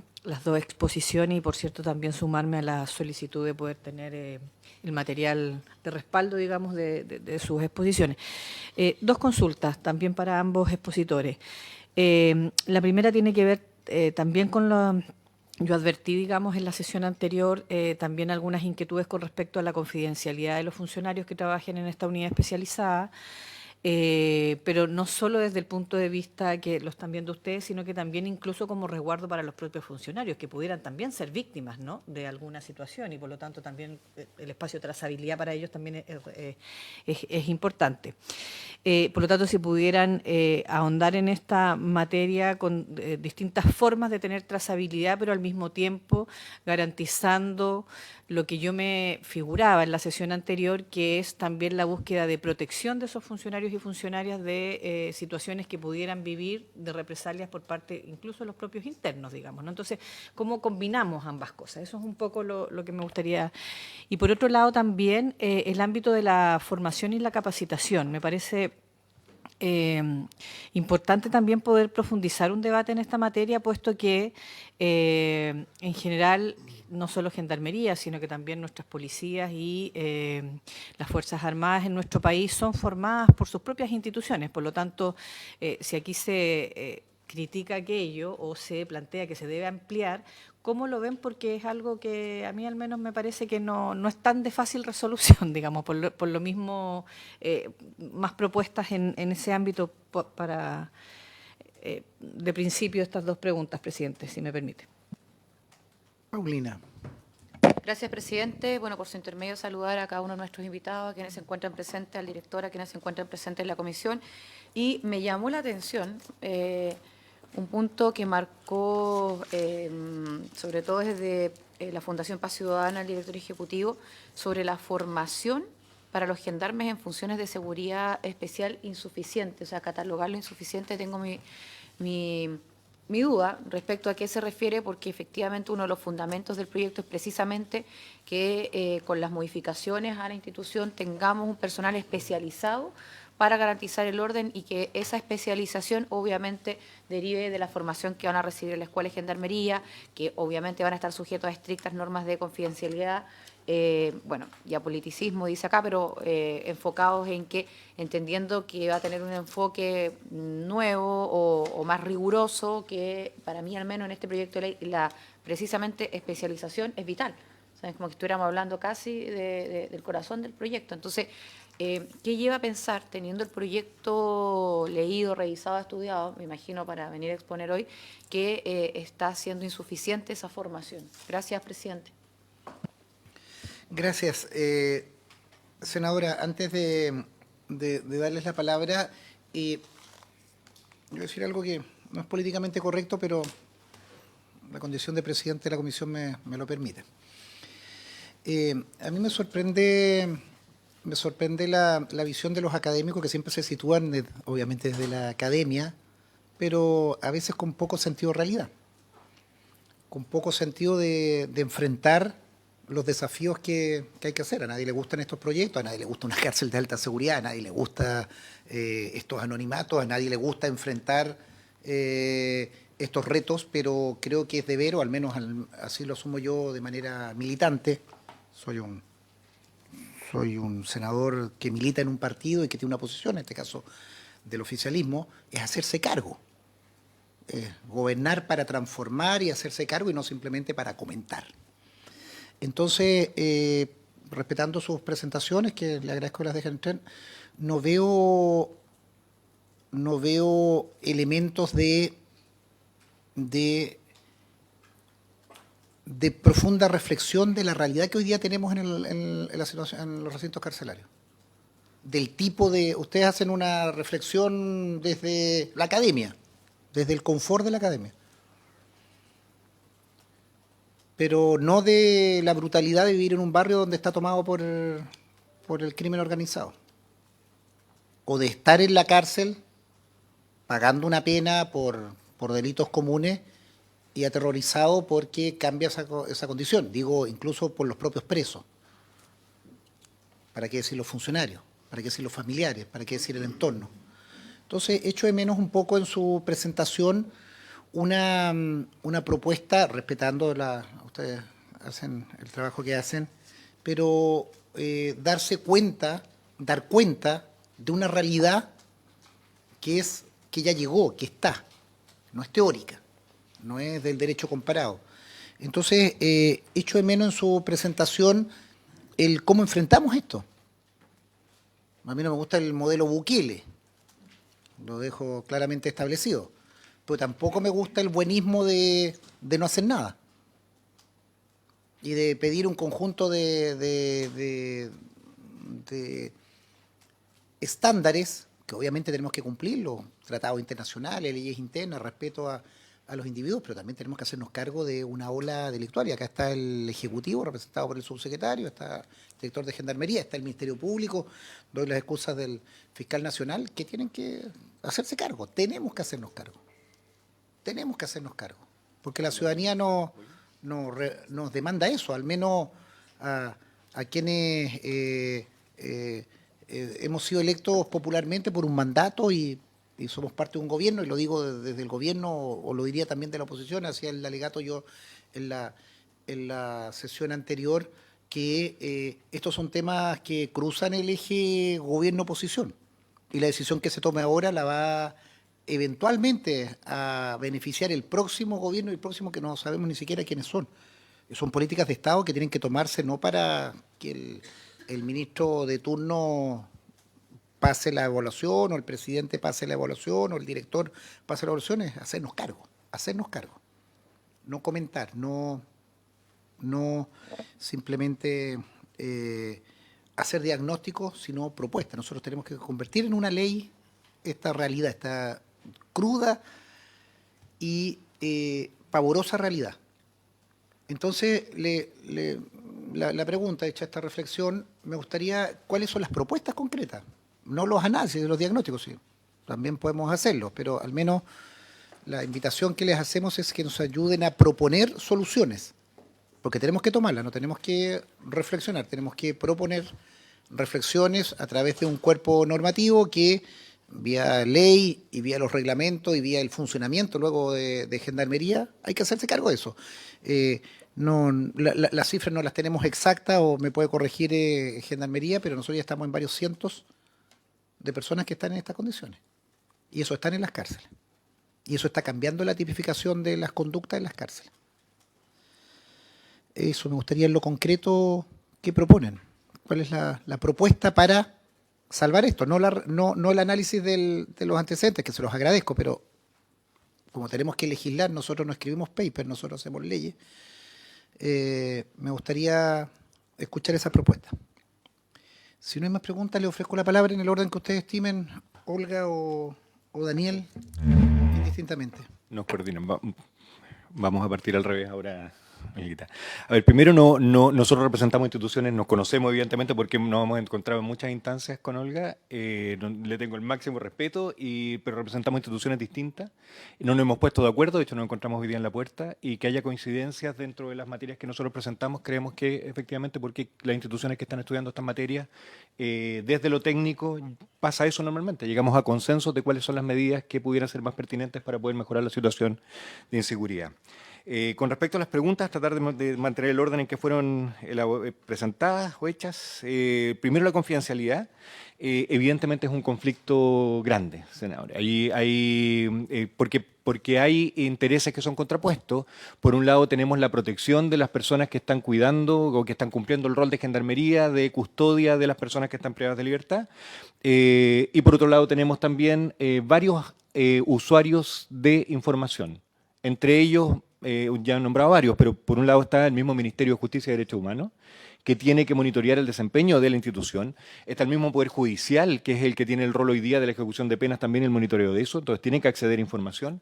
dos exposiciones y, por cierto, también sumarme a la solicitud de poder tener el material de respaldo, digamos, de sus exposiciones. Dos consultas también para ambos expositores. La primera tiene que ver también con yo advertí, digamos, en la sesión anterior también algunas inquietudes con respecto a la confidencialidad de los funcionarios que trabajen en esta unidad especializada. pero no solo desde el punto de vista que lo están viendo ustedes, sino que también incluso como resguardo para los propios funcionarios, que pudieran también ser víctimas, ¿no?, de alguna situación, y por lo tanto también el espacio de trazabilidad para ellos también es importante. Por lo tanto, si pudieran ahondar en esta materia con distintas formas de tener trazabilidad, pero al mismo tiempo garantizando lo que yo me figuraba en la sesión anterior, que es también la búsqueda de protección de esos funcionarios y funcionarias de situaciones que pudieran vivir de represalias por parte incluso de los propios internos, digamos, ¿no? Entonces, ¿cómo combinamos ambas cosas? Eso es un poco lo que me gustaría. Y por otro lado también el ámbito de la formación y la capacitación. Me parece importante también poder profundizar un debate en esta materia, puesto que en general no solo Gendarmería, sino que también nuestras policías y las Fuerzas Armadas en nuestro país son formadas por sus propias instituciones. Por lo tanto, si aquí se critica aquello o se plantea que se debe ampliar, ¿cómo lo ven? Porque es algo que a mí al menos me parece que no es tan de fácil resolución, digamos, por lo mismo, más propuestas en ese ámbito para, de principio, estas dos preguntas, presidente, si me permite. Paulina. Gracias, presidente. Bueno, por su intermedio, saludar a cada uno de nuestros invitados, a quienes se encuentran presentes, al director, a quienes se encuentran presentes en la comisión. Y me llamó la atención un punto que marcó, sobre todo desde la Fundación Paz Ciudadana, el director ejecutivo, sobre la formación para los gendarmes en funciones de seguridad especial insuficiente. O sea, catalogarlo insuficiente, tengo mi duda respecto a qué se refiere, porque efectivamente uno de los fundamentos del proyecto es precisamente que con las modificaciones a la institución tengamos un personal especializado para garantizar el orden y que esa especialización obviamente derive de la formación que van a recibir en la Escuela de Gendarmería, que obviamente van a estar sujetos a estrictas normas de confidencialidad, bueno, y apoliticismo dice acá, pero enfocados en que, entendiendo que va a tener un enfoque nuevo o más riguroso, que para mí al menos en este proyecto de ley, precisamente especialización es vital. O sea, es como que estuviéramos hablando casi del corazón del proyecto. Entonces, ¿qué lleva a pensar, teniendo el proyecto leído, revisado, estudiado, me imagino para venir a exponer hoy, que está siendo insuficiente esa formación? Gracias, presidente. Gracias. Senadora, antes de darles la palabra, yo voy a decir algo que no es políticamente correcto, pero la condición de presidente de la comisión me lo permite. A mí me sorprende la visión de los académicos, que siempre se sitúan, obviamente, desde la academia, pero a veces con poco sentido de realidad, con poco sentido de enfrentar los desafíos que hay que hacer. A nadie le gustan estos proyectos, a nadie le gusta una cárcel de alta seguridad, a nadie le gusta estos anonimatos, a nadie le gusta enfrentar estos retos, pero creo que es deber, o al menos así lo asumo yo de manera militante. Soy un senador que milita en un partido y que tiene una posición, en este caso del oficialismo, es hacerse cargo. Gobernar para transformar y hacerse cargo, y no simplemente para comentar. Entonces, respetando sus presentaciones, que le agradezco que las dejen entrar, no veo elementos de profunda reflexión de la realidad que hoy día tenemos en la situación, en los recintos carcelarios. Del tipo de... Ustedes hacen una reflexión desde la academia, desde el confort de la academia, pero no de la brutalidad de vivir en un barrio donde está tomado por el crimen organizado, o de estar en la cárcel pagando una pena por delitos comunes y aterrorizado porque cambia esa condición. Digo, incluso por los propios presos. ¿Para qué decir los funcionarios? ¿Para qué decir los familiares? ¿Para qué decir el entorno? Entonces, echo de menos un poco en su presentación una propuesta, respetando ustedes hacen el trabajo que hacen, pero dar cuenta de una realidad que ya llegó, que está, no es teórica, no es del derecho comparado. Entonces, echo de menos en su presentación el cómo enfrentamos esto. A mí no me gusta el modelo Bukele, lo dejo claramente establecido. Pero tampoco me gusta el buenismo de no hacer nada y de pedir un conjunto de estándares que obviamente tenemos que cumplirlos, tratados internacionales, leyes internas, respeto a los individuos, pero también tenemos que hacernos cargo de una ola delictual. Y acá está el Ejecutivo, representado por el subsecretario, está el director de Gendarmería, está el Ministerio Público, doy las excusas del Fiscal Nacional, que tienen que hacerse cargo. Tenemos que hacernos cargo. Tenemos que hacernos cargo. Porque la ciudadanía nos demanda eso, al menos a quienes hemos sido electos popularmente por un mandato y somos parte de un gobierno, y lo digo desde el gobierno, o lo diría también de la oposición, hacía el alegato yo en la sesión anterior, que estos son temas que cruzan el eje gobierno-oposición, y la decisión que se tome ahora la va eventualmente a beneficiar el próximo gobierno y el próximo, que no sabemos ni siquiera quiénes son. Son políticas de Estado que tienen que tomarse no para que el ministro de turno pase la evaluación, o el presidente pase la evaluación, o el director pase la evaluación, es hacernos cargo, no comentar, no simplemente hacer diagnósticos, sino propuestas. Nosotros tenemos que convertir en una ley esta realidad, esta cruda y pavorosa realidad. Entonces, la pregunta, hecha esta reflexión, me gustaría, ¿cuáles son las propuestas concretas? No los análisis, los diagnósticos, sí, también podemos hacerlos, pero al menos la invitación que les hacemos es que nos ayuden a proponer soluciones, porque tenemos que tomarlas, no tenemos que reflexionar, tenemos que proponer reflexiones a través de un cuerpo normativo que, vía ley y vía los reglamentos y vía el funcionamiento luego de Gendarmería, hay que hacerse cargo de eso. Las cifras no las tenemos exactas, o me puede corregir Gendarmería, pero nosotros ya estamos en varios cientos de personas que están en estas condiciones. Y eso están en las cárceles. Y eso está cambiando la tipificación de las conductas en las cárceles. Eso me gustaría en lo concreto que proponen. ¿Cuál es la propuesta para salvar esto? No el análisis de los antecedentes, que se los agradezco, pero como tenemos que legislar, nosotros no escribimos papers, nosotros hacemos leyes. Me gustaría escuchar esa propuesta. Si no hay más preguntas, le ofrezco la palabra en el orden que ustedes estimen, Olga o Daniel, indistintamente. Nos coordinan. Vamos a partir al revés ahora, Olguita. A ver, primero, nosotros representamos instituciones, nos conocemos evidentemente porque nos hemos encontrado en muchas instancias con Olga, le tengo el máximo respeto, pero representamos instituciones distintas, no nos hemos puesto de acuerdo, de hecho nos encontramos hoy día en la puerta, y que haya coincidencias dentro de las materias que nosotros presentamos, creemos que efectivamente, porque las instituciones que están estudiando estas materias, desde lo técnico pasa eso normalmente, llegamos a consensos de cuáles son las medidas que pudieran ser más pertinentes para poder mejorar la situación de inseguridad. Con respecto a las preguntas, tratar de mantener el orden en que fueron presentadas o hechas. Primero, la confidencialidad. Evidentemente es un conflicto grande, senador. Porque hay intereses que son contrapuestos. Por un lado tenemos la protección de las personas que están cuidando o que están cumpliendo el rol de gendarmería, de custodia de las personas que están privadas de libertad. Y por otro lado tenemos también varios usuarios de información. Entre ellos, ya he nombrado varios, pero por un lado está el mismo Ministerio de Justicia y Derechos Humanos, que tiene que monitorear el desempeño de la institución. Está el mismo Poder Judicial, que es el que tiene el rol hoy día de la ejecución de penas, también el monitoreo de eso, entonces tiene que acceder a información.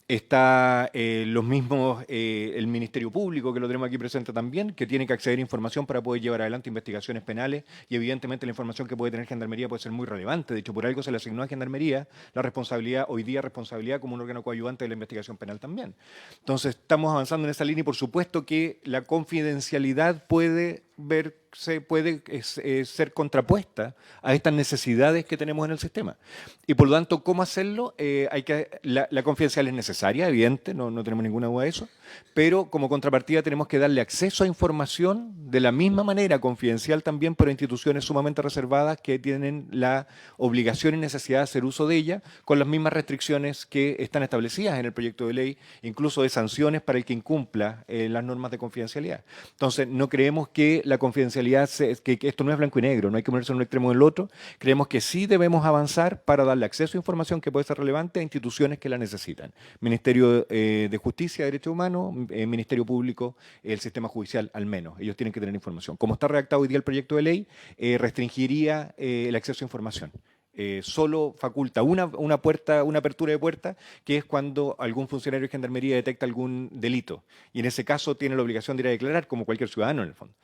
Está los mismos, el Ministerio Público, que lo tenemos aquí presente también, que tiene que acceder a información para poder llevar adelante investigaciones penales, y evidentemente la información que puede tener Gendarmería puede ser muy relevante. De hecho, por algo se le asignó a Gendarmería la responsabilidad, hoy día responsabilidad como un órgano coadyuvante de la investigación penal también. Entonces, estamos avanzando en esa línea, y por supuesto que la confidencialidad puede ser contrapuesta a estas necesidades que tenemos en el sistema. Y por lo tanto, ¿cómo hacerlo? La confidencialidad es necesaria, evidente, no tenemos ninguna duda de eso, pero como contrapartida tenemos que darle acceso a información de la misma manera confidencial también, pero a instituciones sumamente reservadas que tienen la obligación y necesidad de hacer uso de ella, con las mismas restricciones que están establecidas en el proyecto de ley, incluso de sanciones para el que incumpla las normas de confidencialidad. Entonces, no creemos que la confidencialidad realidad que esto no es blanco y negro, no hay que ponerse en un extremo o en el otro. Creemos que sí debemos avanzar para darle acceso a información que puede ser relevante a instituciones que la necesitan. Ministerio de Justicia, Derechos Humanos, Ministerio Público, el sistema judicial al menos. Ellos tienen que tener información. Como está redactado hoy día el proyecto de ley, restringiría el acceso a información. Solo faculta una apertura de puerta, que es cuando algún funcionario de Gendarmería detecta algún delito. Y en ese caso tiene la obligación de ir a declarar, como cualquier ciudadano en el fondo.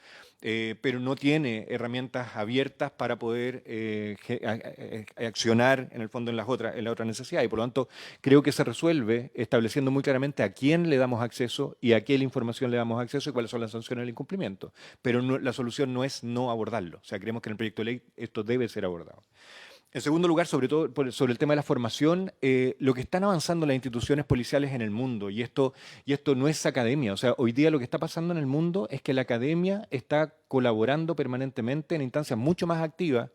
Pero no tiene herramientas abiertas para poder accionar en el fondo en la otra necesidad. Y por lo tanto, creo que se resuelve estableciendo muy claramente a quién le damos acceso y a qué información le damos acceso y cuáles son las sanciones del incumplimiento. Pero la solución no es no abordarlo. O sea, creemos que en el proyecto de ley esto debe ser abordado. En segundo lugar, sobre todo sobre el tema de la formación, lo que están avanzando las instituciones policiales en el mundo, y esto no es academia, o sea, hoy día lo que está pasando en el mundo es que la academia está colaborando permanentemente en instancias mucho más activas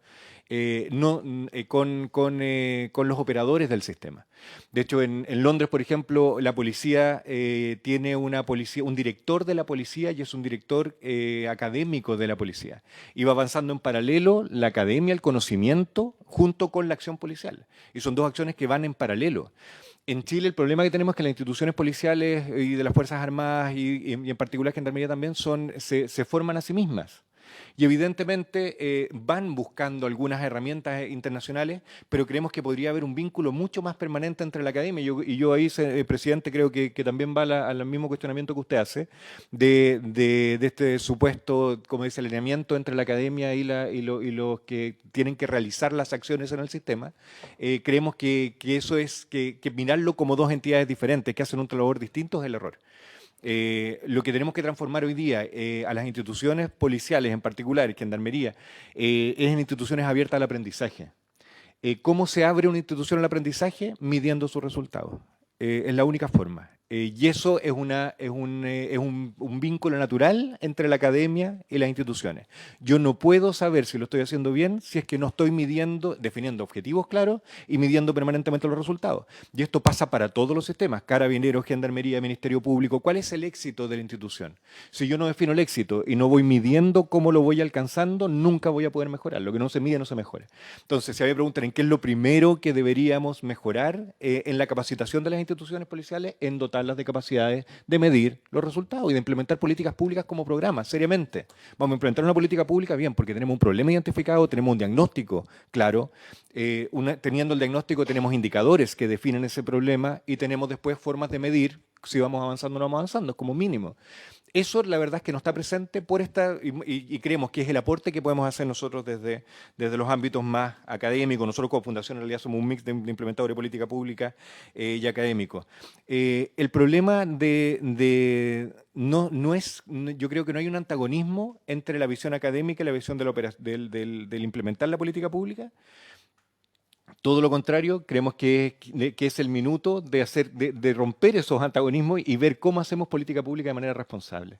con los operadores del sistema. De hecho, en Londres, por ejemplo, la policía tiene un director de la policía y es un director académico de la policía. Y va avanzando en paralelo la academia, el conocimiento, junto con la acción policial. Y son dos acciones que van en paralelo. En Chile el problema que tenemos es que las instituciones policiales y de las Fuerzas Armadas y en particular Gendarmería también se forman a sí mismas. Y evidentemente van buscando algunas herramientas internacionales, pero creemos que podría haber un vínculo mucho más permanente entre la academia. Y yo ahí, presidente, creo que también va al mismo cuestionamiento que usted hace, de este supuesto, como dice, alineamiento entre la academia y los que tienen que realizar las acciones en el sistema. Creemos que eso es, que mirarlo como dos entidades diferentes que hacen un labor distinto es el error. Lo que tenemos que transformar hoy día a las instituciones policiales, en particular, Gendarmería, es en instituciones abiertas al aprendizaje. ¿Cómo se abre una institución al aprendizaje? Midiendo sus resultados. Es la única forma. Y eso es un vínculo natural entre la academia y las instituciones. Yo no puedo saber si lo estoy haciendo bien si es que no estoy definiendo objetivos claros y midiendo permanentemente los resultados. Y esto pasa para todos los sistemas, Carabineros, Gendarmería, Ministerio Público. ¿Cuál es el éxito de la institución? Si yo no defino el éxito y no voy midiendo cómo lo voy alcanzando, nunca voy a poder mejorar. Lo que no se mide no se mejora. Entonces, si a mí me preguntan en qué es lo primero que deberíamos mejorar en la capacitación de las instituciones policiales, en dotarlas de capacidades de medir los resultados y de implementar políticas públicas como programas, seriamente. Vamos a implementar una política pública bien, porque tenemos un problema identificado, tenemos un diagnóstico claro. Teniendo el diagnóstico tenemos indicadores que definen ese problema y tenemos después formas de medir si vamos avanzando o no vamos avanzando, como mínimo. Eso la verdad es que no está presente por y creemos que es el aporte que podemos hacer nosotros desde los ámbitos más académicos. Nosotros como Fundación en realidad somos un mix de implementadores de política pública y académicos. El problema no es, yo creo que no hay un antagonismo entre la visión académica y la visión del implementar la política pública. Todo lo contrario, creemos que es el minuto de romper esos antagonismos y ver cómo hacemos política pública de manera responsable.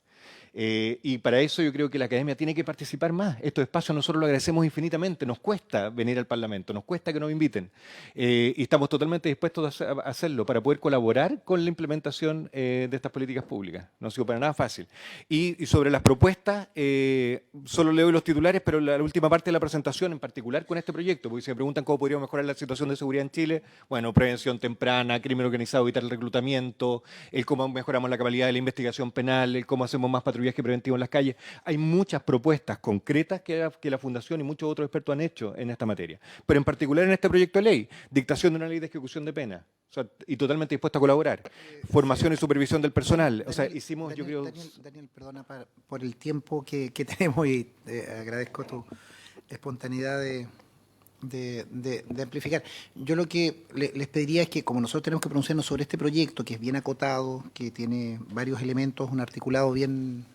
Y para eso yo creo que la academia tiene que participar más. Estos espacios nosotros lo agradecemos infinitamente. Nos cuesta venir al Parlamento, nos cuesta que nos inviten. Y estamos totalmente dispuestos a hacerlo para poder colaborar con la implementación de estas políticas públicas. No ha sido para nada fácil. Y sobre las propuestas, solo leo los titulares, pero la última parte de la presentación, en particular con este proyecto, porque si me preguntan cómo podríamos mejorar la situación de seguridad en Chile, bueno, prevención temprana, crimen organizado, evitar el reclutamiento, el cómo mejoramos la calidad de la investigación penal, el cómo hacemos más patrullaje preventivo en las calles. Hay muchas propuestas concretas que la Fundación y muchos otros expertos han hecho en esta materia. Pero en particular en este proyecto de ley, dictación de una ley de ejecución de pena. O sea, y totalmente dispuesto a colaborar. Formación y supervisión del personal. O sea, hicimos, yo creo... Daniel, perdona por el tiempo que tenemos y agradezco tu espontaneidad de amplificar. Yo lo que les pediría es que, como nosotros tenemos que pronunciarnos sobre este proyecto, que es bien acotado, que tiene varios elementos, un articulado bien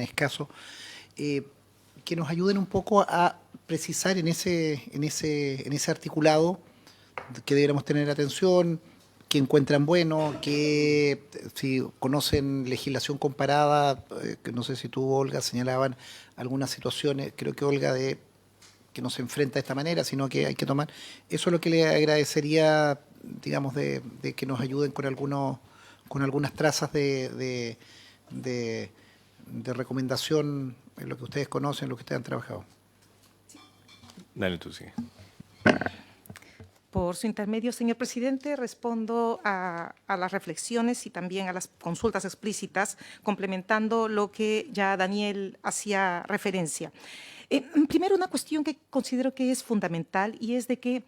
escaso, que nos ayuden un poco a precisar en ese articulado que deberíamos tener atención, que encuentran bueno, que si conocen legislación comparada, que no sé si tú, Olga, señalaban algunas situaciones, creo que Olga, que no se enfrenta de esta manera, sino que hay que tomar. Eso es lo que le agradecería, digamos, de que nos ayuden con algunas trazas de recomendación en lo que ustedes conocen, en lo que ustedes han trabajado. Dale, tú sigue. Por su intermedio, señor presidente, respondo a las reflexiones y también a las consultas explícitas, complementando lo que ya Daniel hacía referencia. Primero, una cuestión que considero que es fundamental y es de que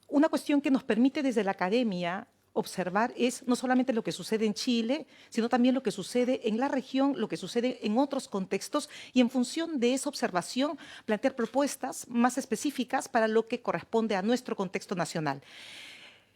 una cuestión que nos permite desde la academia observar es no solamente lo que sucede en Chile, sino también lo que sucede en la región, lo que sucede en otros contextos y en función de esa observación plantear propuestas más específicas para lo que corresponde a nuestro contexto nacional.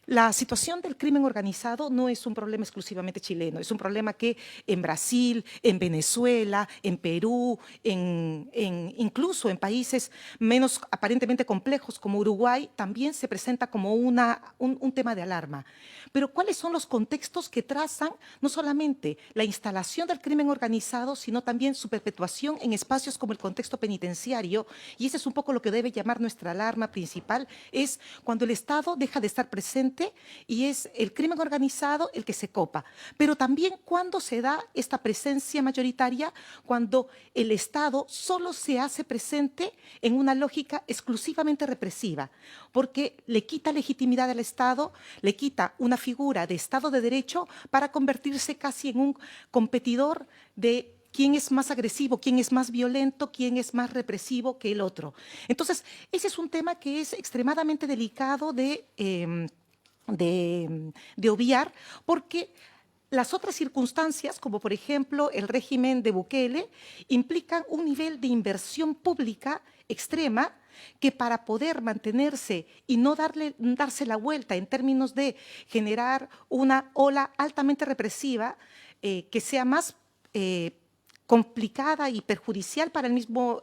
La situación del crimen organizado no es un problema exclusivamente chileno, es un problema que en Brasil, en Venezuela, en Perú, incluso en países menos aparentemente complejos como Uruguay, también se presenta como un tema de alarma. Pero ¿cuáles son los contextos que trazan no solamente la instalación del crimen organizado, sino también su perpetuación en espacios como el contexto penitenciario? Y ese es un poco lo que debe llamar nuestra alarma principal, es cuando el Estado deja de estar presente y es el crimen organizado el que se copa. Pero también cuando se da esta presencia mayoritaria, cuando el Estado solo se hace presente en una lógica exclusivamente represiva, porque le quita legitimidad al Estado, le quita una figura de Estado de Derecho para convertirse casi en un competidor de quién es más agresivo, quién es más violento, quién es más represivo que el otro. Entonces, ese es un tema que es extremadamente delicado de obviar, porque las otras circunstancias, como por ejemplo el régimen de Bukele, implican un nivel de inversión pública extrema que para poder mantenerse y no darse la vuelta en términos de generar una ola altamente represiva que sea más complicada y perjudicial para el mismo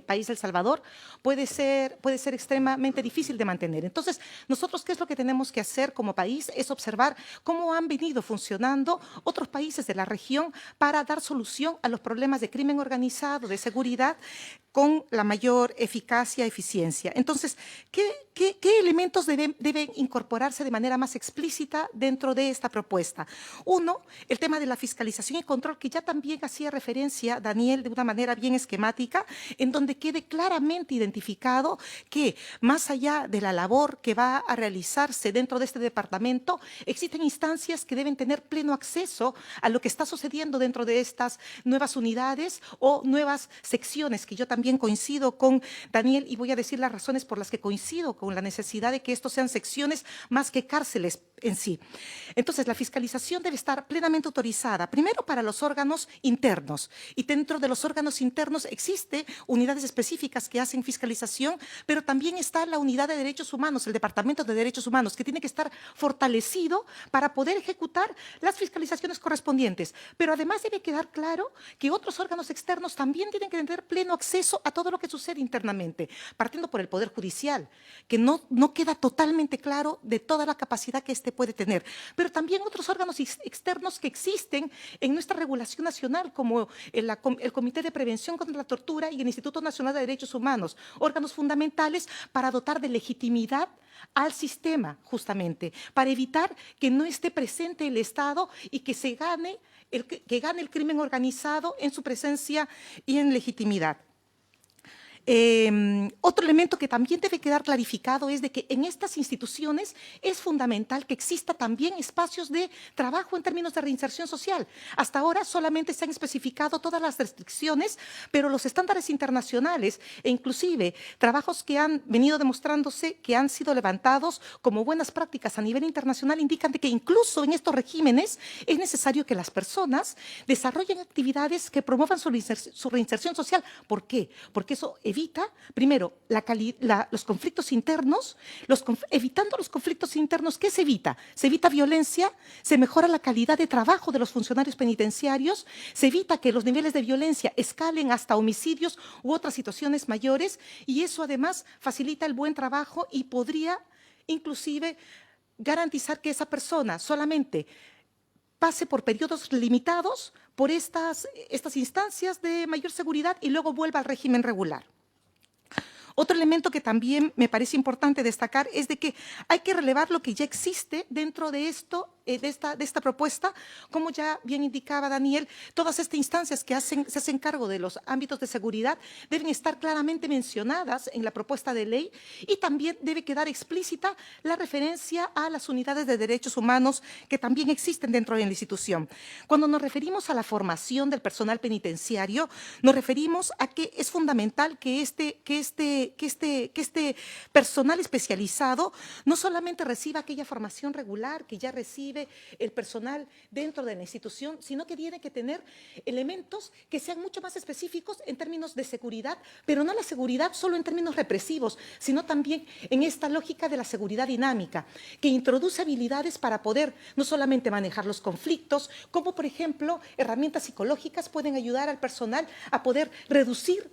país, El Salvador, puede ser extremadamente difícil de mantener. Entonces, nosotros, ¿qué es lo que tenemos que hacer como país? Es observar cómo han venido funcionando otros países de la región para dar solución a los problemas de crimen organizado, de seguridad, con la mayor eficacia y eficiencia. Entonces, ¿qué elementos deben incorporarse de manera más explícita dentro de esta propuesta? Uno, el tema de la fiscalización y control, que ya también hacía referencia Daniel de una manera bien esquemática, en donde quede claramente identificado que más allá de la labor que va a realizarse dentro de este departamento, existen instancias que deben tener pleno acceso a lo que está sucediendo dentro de estas nuevas unidades o nuevas secciones, que yo también coincido con Daniel y voy a decir las razones por las que coincido con la necesidad de que estos sean secciones más que cárceles en sí. Entonces, la fiscalización debe estar plenamente autorizada, primero para los órganos internos, y dentro de los órganos internos existen unidades específicas que hacen fiscalización, pero también está la unidad de derechos humanos, el Departamento de Derechos Humanos, que tiene que estar fortalecido para poder ejecutar las fiscalizaciones correspondientes. Pero además debe quedar claro que otros órganos externos también tienen que tener pleno acceso a todo lo que sucede internamente, partiendo por el Poder Judicial, que no queda totalmente claro de toda la capacidad que éste puede tener, pero también otros órganos externos que existen en nuestra regulación nacional, como el Comité de Prevención contra la Tortura y el Instituto Nacional de Derechos Humanos, órganos fundamentales para dotar de legitimidad al sistema, justamente, para evitar que no esté presente el Estado y que gane el crimen organizado en su presencia y en legitimidad. Otro elemento que también debe quedar clarificado es de que en estas instituciones es fundamental que exista también espacios de trabajo en términos de reinserción social. Hasta ahora solamente se han especificado todas las restricciones, pero los estándares internacionales e inclusive trabajos que han venido demostrándose que han sido levantados como buenas prácticas a nivel internacional indican de que incluso en estos regímenes es necesario que las personas desarrollen actividades que promuevan su reinserción social. ¿Por qué? Porque eso evita, primero, los conflictos internos, evitando los conflictos internos, ¿qué se evita? Se evita violencia, se mejora la calidad de trabajo de los funcionarios penitenciarios, se evita que los niveles de violencia escalen hasta homicidios u otras situaciones mayores, y eso además facilita el buen trabajo y podría inclusive garantizar que esa persona solamente pase por periodos limitados por estas instancias de mayor seguridad y luego vuelva al régimen regular. Otro elemento que también me parece importante destacar es de que hay que relevar lo que ya existe dentro de esto de esta propuesta, como ya bien indicaba Daniel, todas estas instancias que se hacen cargo de los ámbitos de seguridad deben estar claramente mencionadas en la propuesta de ley y también debe quedar explícita la referencia a las unidades de derechos humanos que también existen dentro de la institución. Cuando nos referimos a la formación del personal penitenciario, nos referimos a que es fundamental que este personal especializado no solamente reciba aquella formación regular que ya recibe el personal dentro de la institución, sino que tiene que tener elementos que sean mucho más específicos en términos de seguridad, pero no la seguridad solo en términos represivos, sino también en esta lógica de la seguridad dinámica, que introduce habilidades para poder no solamente manejar los conflictos, como por ejemplo herramientas psicológicas pueden ayudar al personal a poder reducir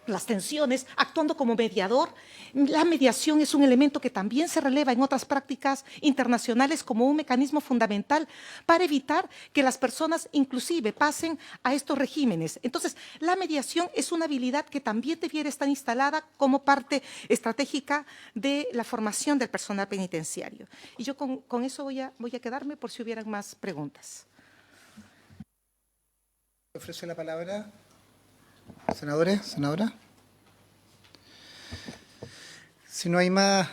las tensiones, actuando como mediador. La mediación es un elemento que también se releva en otras prácticas internacionales como un mecanismo fundamental para evitar que las personas inclusive pasen a estos regímenes. Entonces, la mediación es una habilidad que también debiera estar instalada como parte estratégica de la formación del personal penitenciario. Y yo con eso voy a quedarme por si hubieran más preguntas. Ofrece la palabra. Senadores, senadora. Si no hay más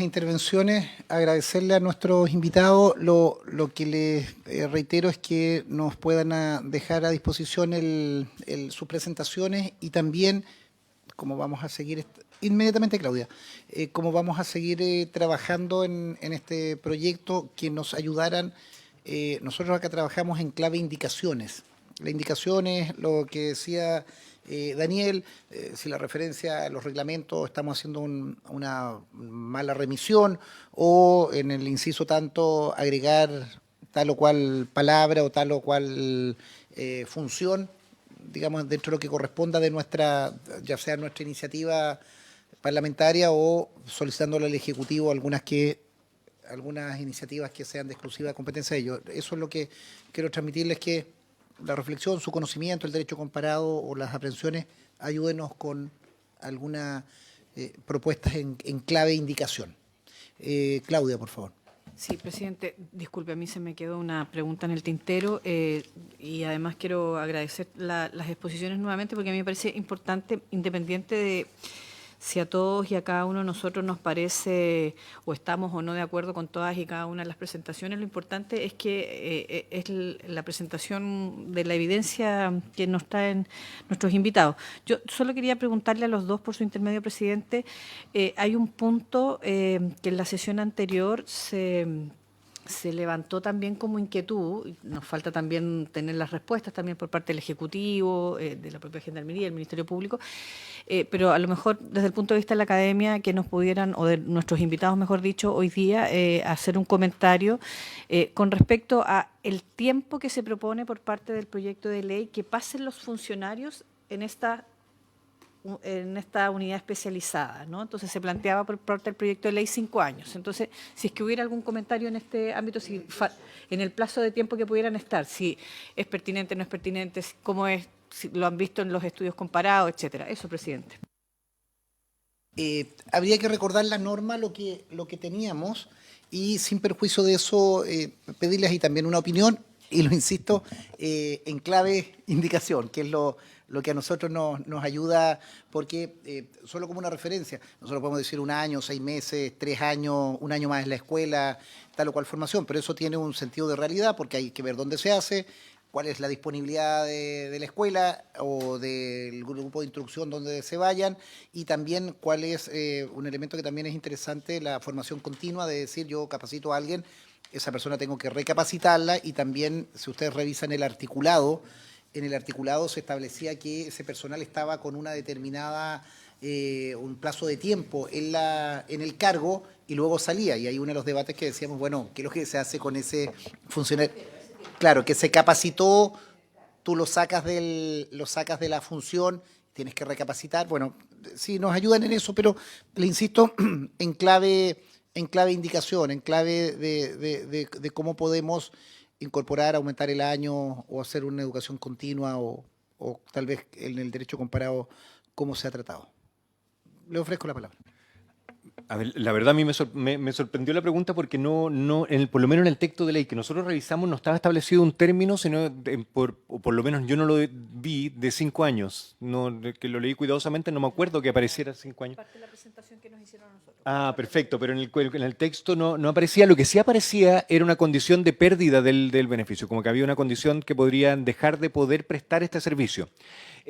intervenciones, agradecerle a nuestros invitados. Lo que les reitero es que nos puedan dejar a disposición sus presentaciones y también, como vamos a seguir inmediatamente, Claudia, como vamos a seguir trabajando en este proyecto, que nos ayudaran. Nosotros acá trabajamos en clave indicaciones. La indicación es lo que decía Daniel, si la referencia a los reglamentos estamos haciendo una mala remisión, o en el inciso tanto agregar tal o cual palabra o tal o cual función, digamos, dentro de lo que corresponda de nuestra, ya sea nuestra iniciativa parlamentaria o solicitándole al Ejecutivo algunas iniciativas que sean de exclusiva competencia de ellos. Eso es lo que quiero transmitirles, que la reflexión, su conocimiento, el derecho comparado o las aprehensiones, ayúdenos con algunas propuestas en clave indicación. Claudia, por favor. Sí, presidente, disculpe, a mí se me quedó una pregunta en el tintero y además quiero agradecer las exposiciones nuevamente, porque a mí me parece importante, independiente de si a todos y a cada uno de nosotros nos parece o estamos o no de acuerdo con todas y cada una de las presentaciones, lo importante es que es la presentación de la evidencia que nos traen nuestros invitados. Yo solo quería preguntarle a los dos, por su intermedio, presidente, hay un punto que en la sesión anterior se levantó también como inquietud, nos falta también tener las respuestas también por parte del Ejecutivo, de la propia Gendarmería, del Ministerio Público, pero a lo mejor desde el punto de vista de la academia, que nos pudieran, o de nuestros invitados, mejor dicho, hoy día, hacer un comentario con respecto a el tiempo que se propone por parte del proyecto de ley que pasen los funcionarios en esta unidad especializada, ¿no? Entonces se planteaba por parte del proyecto de ley 5 años. Entonces, si es que hubiera algún comentario en este ámbito, si en el plazo de tiempo que pudieran estar, si es pertinente, no es pertinente, cómo es, si lo han visto en los estudios comparados, etcétera. Eso, presidente. Habría que recordar la norma, lo que teníamos, y sin perjuicio de eso, pedirles ahí también una opinión, y lo insisto, en clave indicación, que es lo que a nosotros nos ayuda, porque solo como una referencia, nosotros podemos decir 1 año, 6 meses, 3 años, 1 año más en la escuela, tal o cual formación, pero eso tiene un sentido de realidad, porque hay que ver dónde se hace, cuál es la disponibilidad de la escuela o del grupo de instrucción donde se vayan, y también cuál es un elemento que también es interesante, la formación continua, de decir, yo capacito a alguien, esa persona tengo que recapacitarla, y también, si ustedes revisan el articulado, en el articulado se establecía que ese personal estaba con una determinada, un plazo de tiempo en el cargo, y luego salía, y hay uno de los debates que decíamos, bueno, ¿qué es lo que se hace con ese funcionario? Claro, que se capacitó, tú lo sacas de la función, tienes que recapacitar. Bueno, sí, nos ayudan en eso, pero le insisto, en clave indicación, en clave de cómo podemos incorporar, aumentar el año o hacer una educación continua o tal vez en el derecho comparado, cómo se ha tratado. Le ofrezco la palabra. A ver, la verdad a mí me sorprendió la pregunta porque por lo menos en el texto de ley que nosotros revisamos no estaba establecido un término, sino o por lo menos yo no lo vi de 5 años. No, que lo leí cuidadosamente, no me acuerdo que apareciera 5 años. Parte de la presentación que nos hicieron a nosotros. Ah, perfecto, pero en el texto no aparecía. Lo que sí aparecía era una condición de pérdida del beneficio, como que había una condición que podrían dejar de poder prestar este servicio.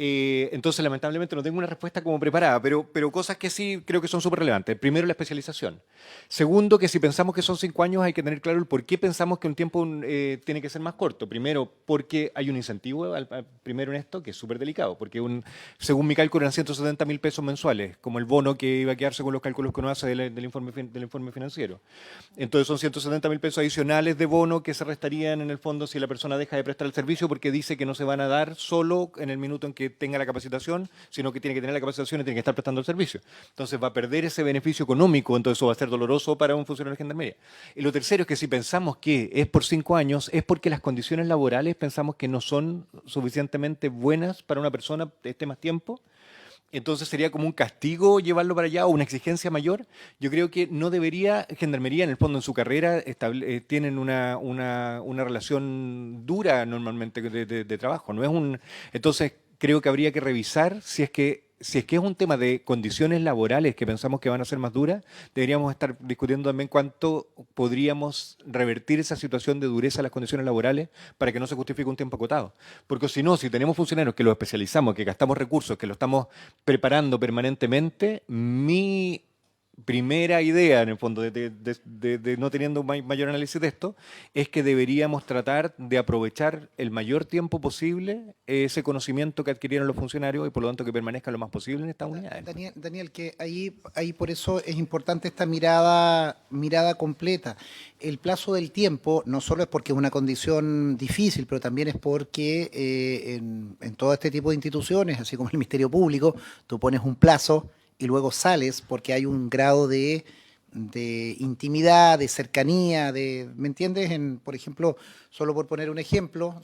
Entonces, lamentablemente no tengo una respuesta como preparada, pero cosas que sí creo que son súper relevantes. Primero, la especialización. Segundo, que si pensamos que son 5 años, hay que tener claro el por qué pensamos que un tiempo tiene que ser más corto. Primero, porque hay un incentivo, primero en esto, que es súper delicado, porque según mi cálculo eran 170.000 pesos mensuales, como el bono que iba a quedar según los cálculos que uno hace del informe financiero. Entonces, son 170.000 pesos adicionales de bono que se restarían en el fondo si la persona deja de prestar el servicio porque dice que no se van a dar solo en el minuto en que tenga la capacitación, sino que tiene que tener la capacitación y tiene que estar prestando el servicio. Entonces va a perder ese beneficio económico, entonces eso va a ser doloroso para un funcionario de Gendarmería. Y lo tercero es que si pensamos que es por 5 años, es porque las condiciones laborales pensamos que no son suficientemente buenas para una persona que esté más tiempo. Entonces sería como un castigo llevarlo para allá o una exigencia mayor. Yo creo que no debería, Gendarmería en el fondo en su carrera tienen una relación dura normalmente de trabajo. Entonces creo que habría que revisar si es que es un tema de condiciones laborales que pensamos que van a ser más duras, deberíamos estar discutiendo también cuánto podríamos revertir esa situación de dureza de las condiciones laborales para que no se justifique un tiempo acotado. Porque si no, si tenemos funcionarios que los especializamos, que gastamos recursos, que lo estamos preparando permanentemente, mi primera idea, en el fondo, de no teniendo mayor análisis de esto, es que deberíamos tratar de aprovechar el mayor tiempo posible ese conocimiento que adquirieron los funcionarios y por lo tanto que permanezca lo más posible en estas unidades. Daniel, que ahí por eso es importante esta mirada completa. El plazo del tiempo no solo es porque es una condición difícil, pero también es porque en todo este tipo de instituciones, así como el Ministerio Público, tú pones un plazo y luego sales porque hay un grado de intimidad, de cercanía, ¿me entiendes? Por ejemplo, solo por poner un ejemplo,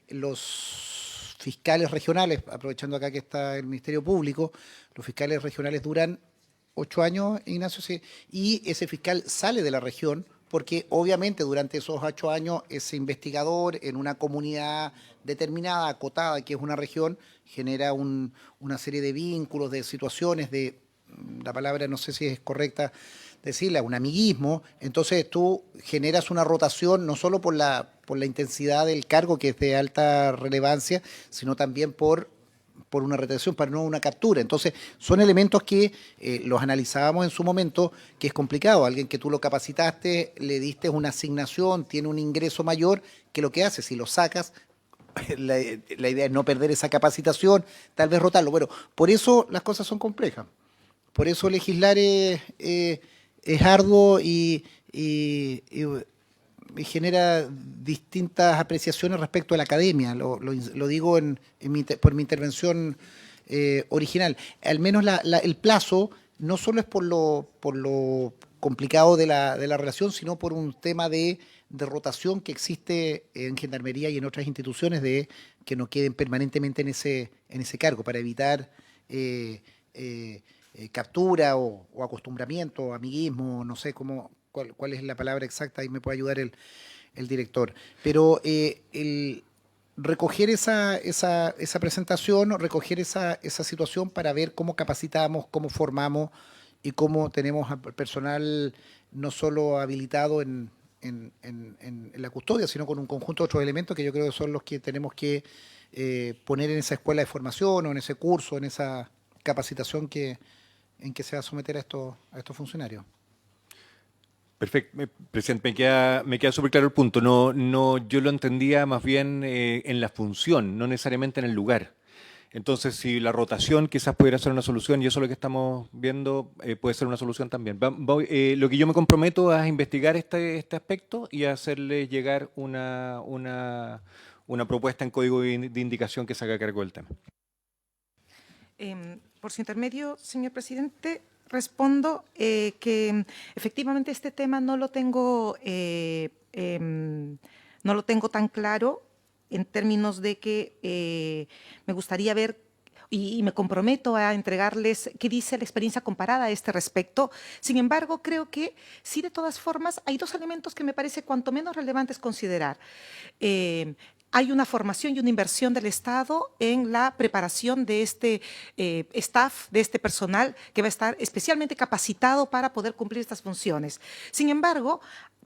los fiscales regionales, aprovechando acá que está el Ministerio Público, los fiscales regionales duran 8 años, Ignacio, sí, y ese fiscal sale de la región porque obviamente durante esos 8 años ese investigador en una comunidad determinada, acotada, que es una región, genera una serie de vínculos, de situaciones, la palabra no sé si es correcta decirla, un amiguismo. Entonces tú generas una rotación no solo por la intensidad del cargo, que es de alta relevancia, sino también por una retención, para no una captura. Entonces, son elementos que los analizábamos en su momento, que es complicado. Alguien que tú lo capacitaste, le diste una asignación, tiene un ingreso mayor, que lo que hace, si lo sacas, la idea es no perder esa capacitación, tal vez rotarlo. Bueno, por eso las cosas son complejas. Por eso legislar es arduo y genera distintas apreciaciones respecto a la academia. Lo digo por mi intervención original. Al menos el plazo no solo es por lo complicado de la relación, sino por un tema de rotación que existe en Gendarmería y en otras instituciones de que no queden permanentemente en ese cargo para evitar captura o acostumbramiento, amiguismo, no sé cuál es la palabra exacta, y me puede ayudar el director. Pero el recoger esa presentación, recoger esa situación para ver cómo capacitamos, cómo formamos y cómo tenemos personal no solo habilitado en la custodia, sino con un conjunto de otros elementos que yo creo que son los que tenemos que poner en esa escuela de formación o en ese curso, en esa capacitación en que se va a someter a estos funcionarios. Perfecto, presidente, me queda súper claro el punto. Yo lo entendía más bien en la función, no necesariamente en el lugar. Entonces, si la rotación quizás pudiera ser una solución, y eso es lo que estamos viendo, puede ser una solución también. Lo que yo me comprometo es a investigar este aspecto y a hacerle llegar una propuesta en código de indicación que se haga cargo del tema. Por su intermedio, señor presidente, respondo que efectivamente este tema no lo tengo tan claro en términos de que me gustaría ver y me comprometo a entregarles qué dice la experiencia comparada a este respecto. Sin embargo, creo que sí, de todas formas, hay dos elementos que me parece cuanto menos relevantes considerar. Hay una formación y una inversión del Estado en la preparación de este staff, de este personal que va a estar especialmente capacitado para poder cumplir estas funciones. Sin embargo,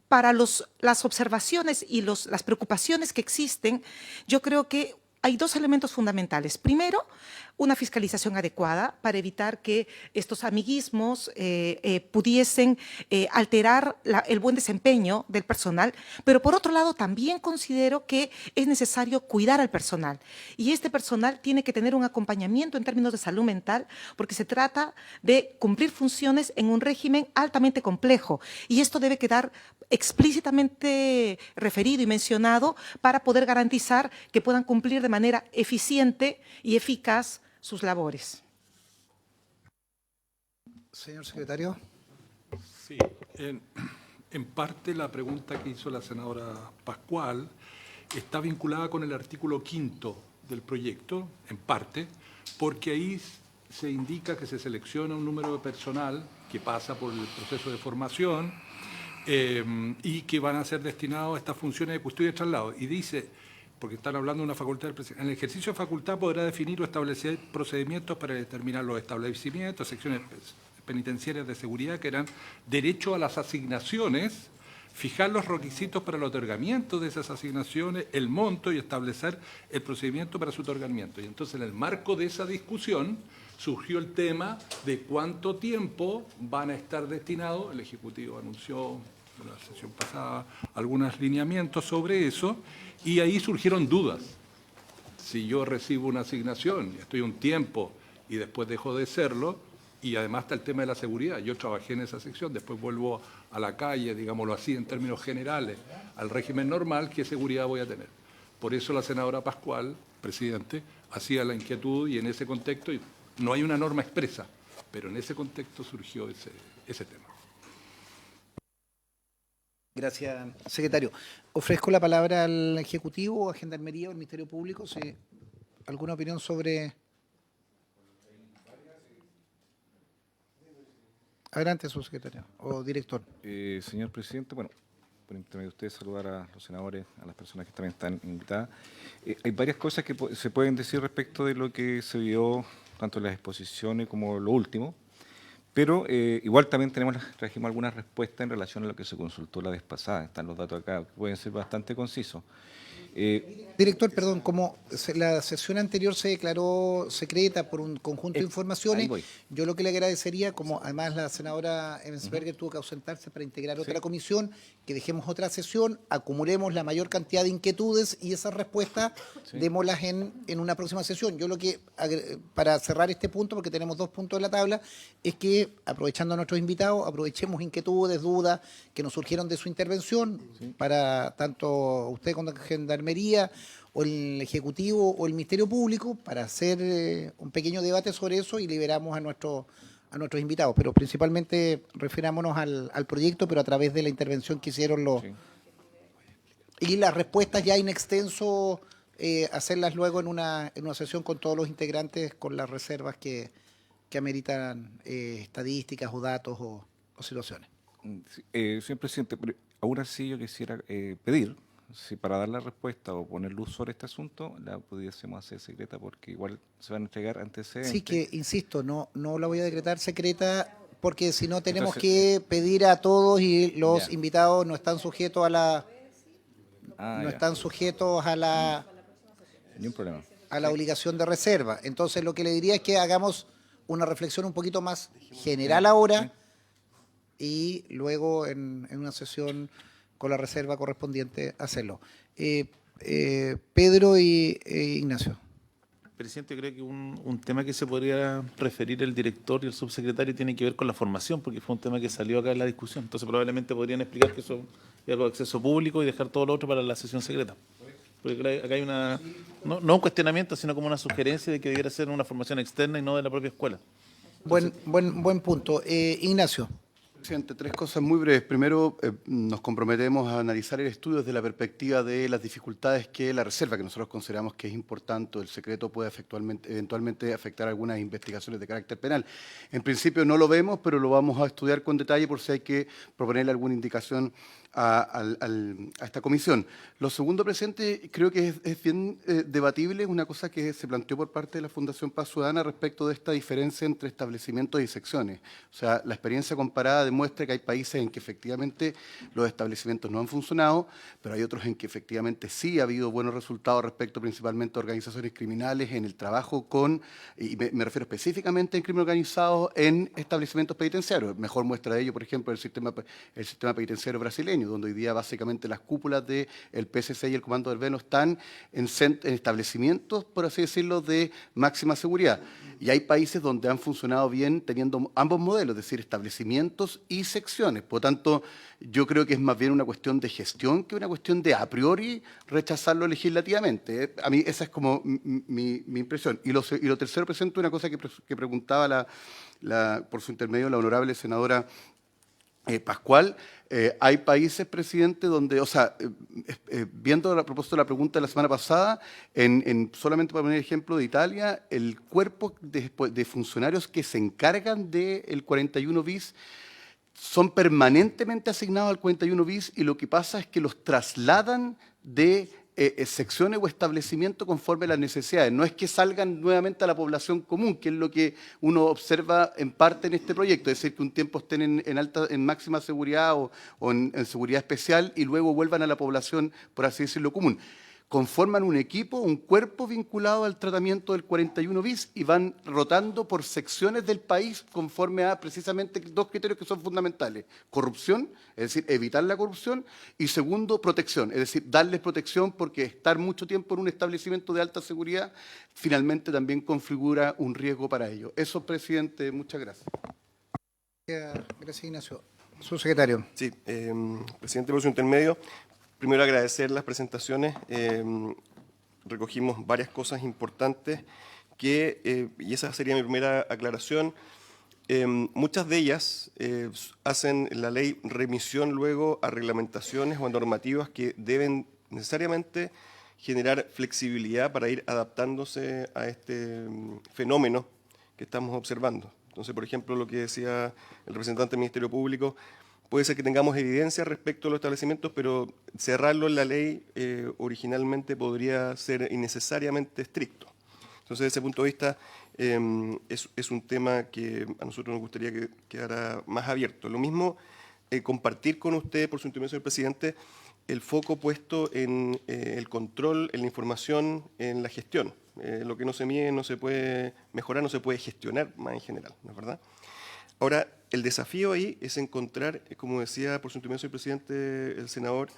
para las observaciones y las preocupaciones que existen, yo creo que hay dos elementos fundamentales. Primero, una fiscalización adecuada para evitar que estos amiguismos pudiesen alterar el buen desempeño del personal, pero por otro lado también considero que es necesario cuidar al personal y este personal tiene que tener un acompañamiento en términos de salud mental porque se trata de cumplir funciones en un régimen altamente complejo y esto debe quedar explícitamente referido y mencionado para poder garantizar que puedan cumplir de manera eficiente y eficaz sus labores. Señor secretario. Sí, en parte la pregunta que hizo la senadora Pascual está vinculada con el artículo 5º del proyecto, en parte, porque ahí se indica que se selecciona un número de personal que pasa por el proceso de formación y que van a ser destinados a estas funciones de custodia y traslado. Y dice, porque están hablando de una facultad del presidente, en el ejercicio de facultad podrá definir o establecer procedimientos para determinar los establecimientos, secciones penitenciarias de seguridad que eran derecho a las asignaciones, fijar los requisitos para el otorgamiento de esas asignaciones, el monto y establecer el procedimiento para su otorgamiento. Y entonces, en el marco de esa discusión, surgió el tema de cuánto tiempo van a estar destinados. El Ejecutivo anunció en la sesión pasada algunos lineamientos sobre eso, y ahí surgieron dudas. Si yo recibo una asignación, estoy un tiempo y después dejo de serlo, y además está el tema de la seguridad. Yo trabajé en esa sección, después vuelvo a la calle, digámoslo así, en términos generales, al régimen normal, ¿qué seguridad voy a tener? Por eso la senadora Pascual, presidente, hacía la inquietud y en ese contexto, y no hay una norma expresa, pero en ese contexto surgió ese tema. Gracias, secretario. Ofrezco la palabra al Ejecutivo, a Gendarmería o al Ministerio Público. Si ¿alguna opinión sobre...? Adelante, subsecretario o director. Señor presidente, bueno, por intermedio de usted saludar a los senadores, a las personas que también están invitadas. Hay varias cosas que se pueden decir respecto de lo que se vio, tanto en las exposiciones como lo último, pero igual también trajimos algunas respuestas en relación a lo que se consultó la vez pasada. Están los datos acá, que pueden ser bastante concisos. Director, perdón, como la sesión anterior se declaró secreta por un conjunto de informaciones, yo lo que le agradecería, como además la senadora Ebensberger tuvo que ausentarse para integrar otra comisión, que dejemos otra sesión, acumulemos la mayor cantidad de inquietudes y esas respuestas démoslas en una próxima sesión. Yo lo que, para cerrar este punto, porque tenemos 2 puntos en la tabla, es que, aprovechando a nuestros invitados, aprovechemos inquietudes, dudas que nos surgieron de su intervención, para tanto usted con Gendarmería o el Ejecutivo o el Ministerio Público, para hacer un pequeño debate sobre eso y liberamos a nuestros invitados. Pero principalmente refirámonos al proyecto, pero a través de la intervención que hicieron los... Sí. Y las respuestas ya en extenso, hacerlas luego en una sesión con todos los integrantes, con las reservas que ameritan estadísticas o datos o situaciones. Señor presidente, aún así yo quisiera pedir, si para dar la respuesta o poner luz sobre este asunto, la pudiésemos hacer secreta, porque igual se van a entregar antecedentes. Sí, que insisto, no la voy a decretar secreta, porque si no tenemos que pedir a todos y los invitados no están sujetos a la... están sujetos a la... Ningún problema. A la obligación de reserva. Entonces lo que le diría es que hagamos una reflexión un poquito más general ahora y luego en una sesión con la reserva correspondiente hacerlo. Pedro y Ignacio. Presidente, creo que un tema que se podría referir el director y el subsecretario tiene que ver con la formación, porque fue un tema que salió acá en la discusión. Entonces probablemente podrían explicar que eso es algo de acceso público y dejar todo lo otro para la sesión secreta. Porque acá hay no un cuestionamiento, sino como una sugerencia de que debiera ser una formación externa y no de la propia escuela. Buen punto. Ignacio. Presidente, tres cosas muy breves. Primero, nos comprometemos a analizar el estudio desde la perspectiva de las dificultades que la reserva, que nosotros consideramos que es importante, el secreto puede eventualmente afectar algunas investigaciones de carácter penal. En principio no lo vemos, pero lo vamos a estudiar con detalle por si hay que proponerle alguna indicación a esta comisión. Lo segundo, presidente, creo que es bien debatible, es una cosa que se planteó por parte de la Fundación Paz Ciudadana respecto de esta diferencia entre establecimientos y secciones. O sea, la experiencia comparada demuestra que hay países en que efectivamente los establecimientos no han funcionado, pero hay otros en que efectivamente sí ha habido buenos resultados respecto principalmente a organizaciones criminales en el trabajo con, y me refiero específicamente en crimen organizado en establecimientos penitenciarios. Mejor muestra de ello, por ejemplo, el sistema penitenciario brasileño, donde hoy día básicamente las cúpulas del PSC y el Comando del Veno están en establecimientos, por así decirlo, de máxima seguridad. Y hay países donde han funcionado bien teniendo ambos modelos, es decir, establecimientos y secciones. Por lo tanto, yo creo que es más bien una cuestión de gestión que una cuestión de a priori rechazarlo legislativamente. A mí esa es como mi impresión. Y lo tercero, presento una cosa que preguntaba por su intermedio la honorable senadora Pascual. Hay países, presidente, donde, o sea, viendo a propósito de la pregunta de la semana pasada, solamente para poner ejemplo de Italia, el cuerpo de funcionarios que se encargan del 41 bis son permanentemente asignados al 41 bis y lo que pasa es que los trasladan de secciones o establecimientos conforme a las necesidades. No es que salgan nuevamente a la población común, que es lo que uno observa en parte en este proyecto, es decir, que un tiempo estén en máxima seguridad o en seguridad especial y luego vuelvan a la población, por así decirlo, común. Conforman un equipo, un cuerpo vinculado al tratamiento del 41 bis y van rotando por secciones del país conforme a precisamente dos criterios que son fundamentales. Corrupción, es decir, evitar la corrupción, y segundo, protección, es decir, darles protección porque estar mucho tiempo en un establecimiento de alta seguridad finalmente también configura un riesgo para ellos. Eso, presidente, muchas gracias. Gracias, Ignacio. Subsecretario. Sí, presidente, por su intermedio. Primero agradecer las presentaciones, recogimos varias cosas importantes y esa sería mi primera aclaración. Muchas de ellas hacen la ley remisión luego a reglamentaciones o a normativas que deben necesariamente generar flexibilidad para ir adaptándose a este fenómeno que estamos observando. Entonces, por ejemplo, lo que decía el representante del Ministerio Público, puede ser que tengamos evidencia respecto a los establecimientos, pero cerrarlo en la ley originalmente podría ser innecesariamente estricto. Entonces, desde ese punto de vista, es un tema que a nosotros nos gustaría que quedara más abierto. Lo mismo, compartir con usted, por su intervención, señor presidente, el foco puesto en el control, en la información, en la gestión. Lo que no se mide no se puede mejorar, no se puede gestionar más en general, ¿no es verdad? Ahora, el desafío ahí es encontrar, como decía por su intervención el presidente, el senador,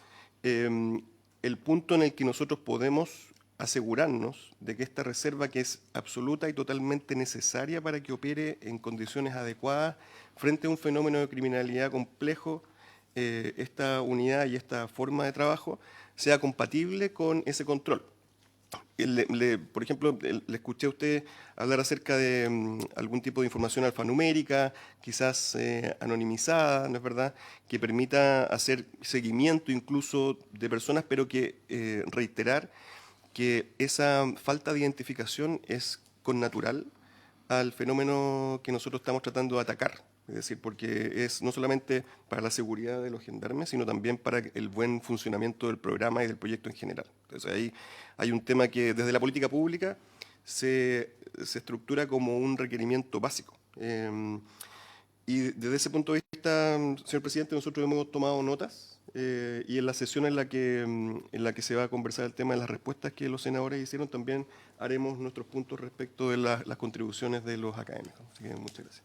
el punto en el que nosotros podemos asegurarnos de que esta reserva, que es absoluta y totalmente necesaria para que opere en condiciones adecuadas frente a un fenómeno de criminalidad complejo, esta unidad y esta forma de trabajo sea compatible con ese control. Por ejemplo, le escuché a usted hablar acerca de algún tipo de información alfanumérica, quizás anonimizada, ¿no es verdad?, que permita hacer seguimiento incluso de personas, pero que reiterar que esa falta de identificación es connatural al fenómeno que nosotros estamos tratando de atacar. Es decir, porque es no solamente para la seguridad de los gendarmes, sino también para el buen funcionamiento del programa y del proyecto en general. Entonces ahí hay un tema que desde la política pública se estructura como un requerimiento básico. Y desde ese punto de vista, señor presidente, nosotros hemos tomado notas y en la sesión en la que se va a conversar el tema de las respuestas que los senadores hicieron, también haremos nuestros puntos respecto de las contribuciones de los académicos. Así que muchas gracias.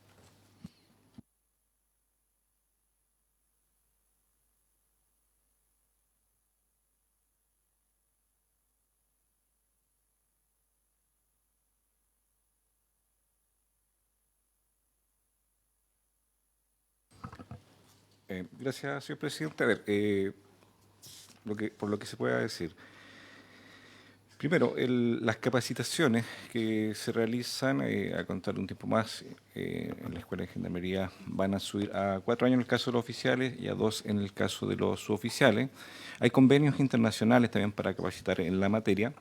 Gracias, señor presidente. A ver, por lo que se pueda decir. Primero, las capacitaciones que se realizan, a contar un tiempo más, en la Escuela de Gendarmería van a subir a 4 años en el caso de los oficiales y a 2 en el caso de los suboficiales. Hay convenios internacionales también para capacitar en la materia.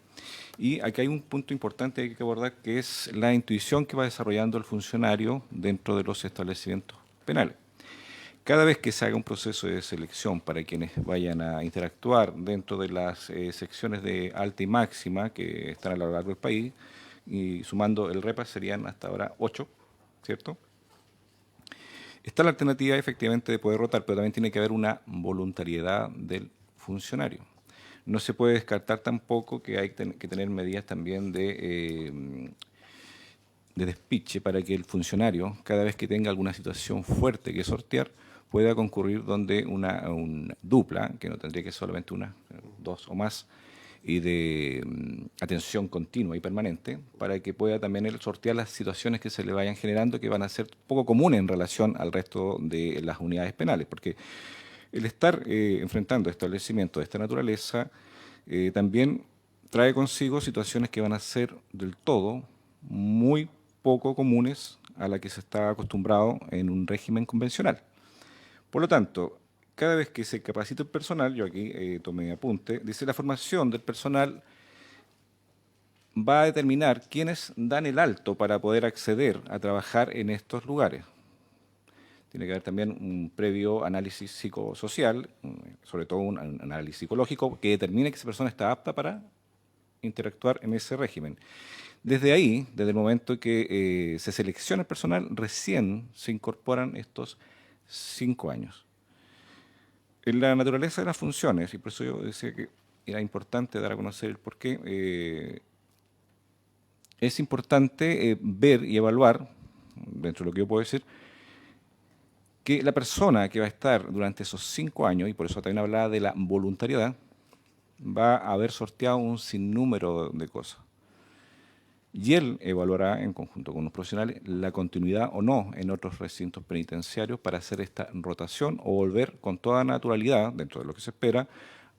Y aquí hay un punto importante que hay que abordar, que es la intuición que va desarrollando el funcionario dentro de los establecimientos penales. Cada vez que se haga un proceso de selección para quienes vayan a interactuar dentro de las secciones de alta y máxima que están a lo largo del país, y sumando el REPA serían hasta ahora 8, ¿cierto? Está la alternativa efectivamente de poder rotar, pero también tiene que haber una voluntariedad del funcionario. No se puede descartar tampoco que hay que tener medidas también de despiche para que el funcionario, cada vez que tenga alguna situación fuerte que sortear, pueda concurrir donde una dupla, que no tendría que ser solamente una, 2 o más, y de atención continua y permanente, para que pueda también él sortear las situaciones que se le vayan generando, que van a ser poco comunes en relación al resto de las unidades penales, porque el estar enfrentando establecimientos de esta naturaleza también trae consigo situaciones que van a ser del todo muy poco comunes a la que se está acostumbrado en un régimen convencional. Por lo tanto, cada vez que se capacita el personal, yo aquí tomé apunte, dice la formación del personal va a determinar quiénes dan el alto para poder acceder a trabajar en estos lugares. Tiene que haber también un previo análisis psicosocial, sobre todo un análisis psicológico, que determine que esa persona está apta para interactuar en ese régimen. Desde ahí, desde el momento que se selecciona el personal, recién se incorporan estos 5 años. En la naturaleza de las funciones, y por eso yo decía que era importante dar a conocer el porqué, es importante ver y evaluar, dentro de lo que yo puedo decir, que la persona que va a estar durante esos 5 años, y por eso también hablaba de la voluntariedad, va a haber sorteado un sinnúmero de cosas. Y él evaluará, en conjunto con los profesionales, la continuidad o no en otros recintos penitenciarios para hacer esta rotación o volver con toda naturalidad, dentro de lo que se espera,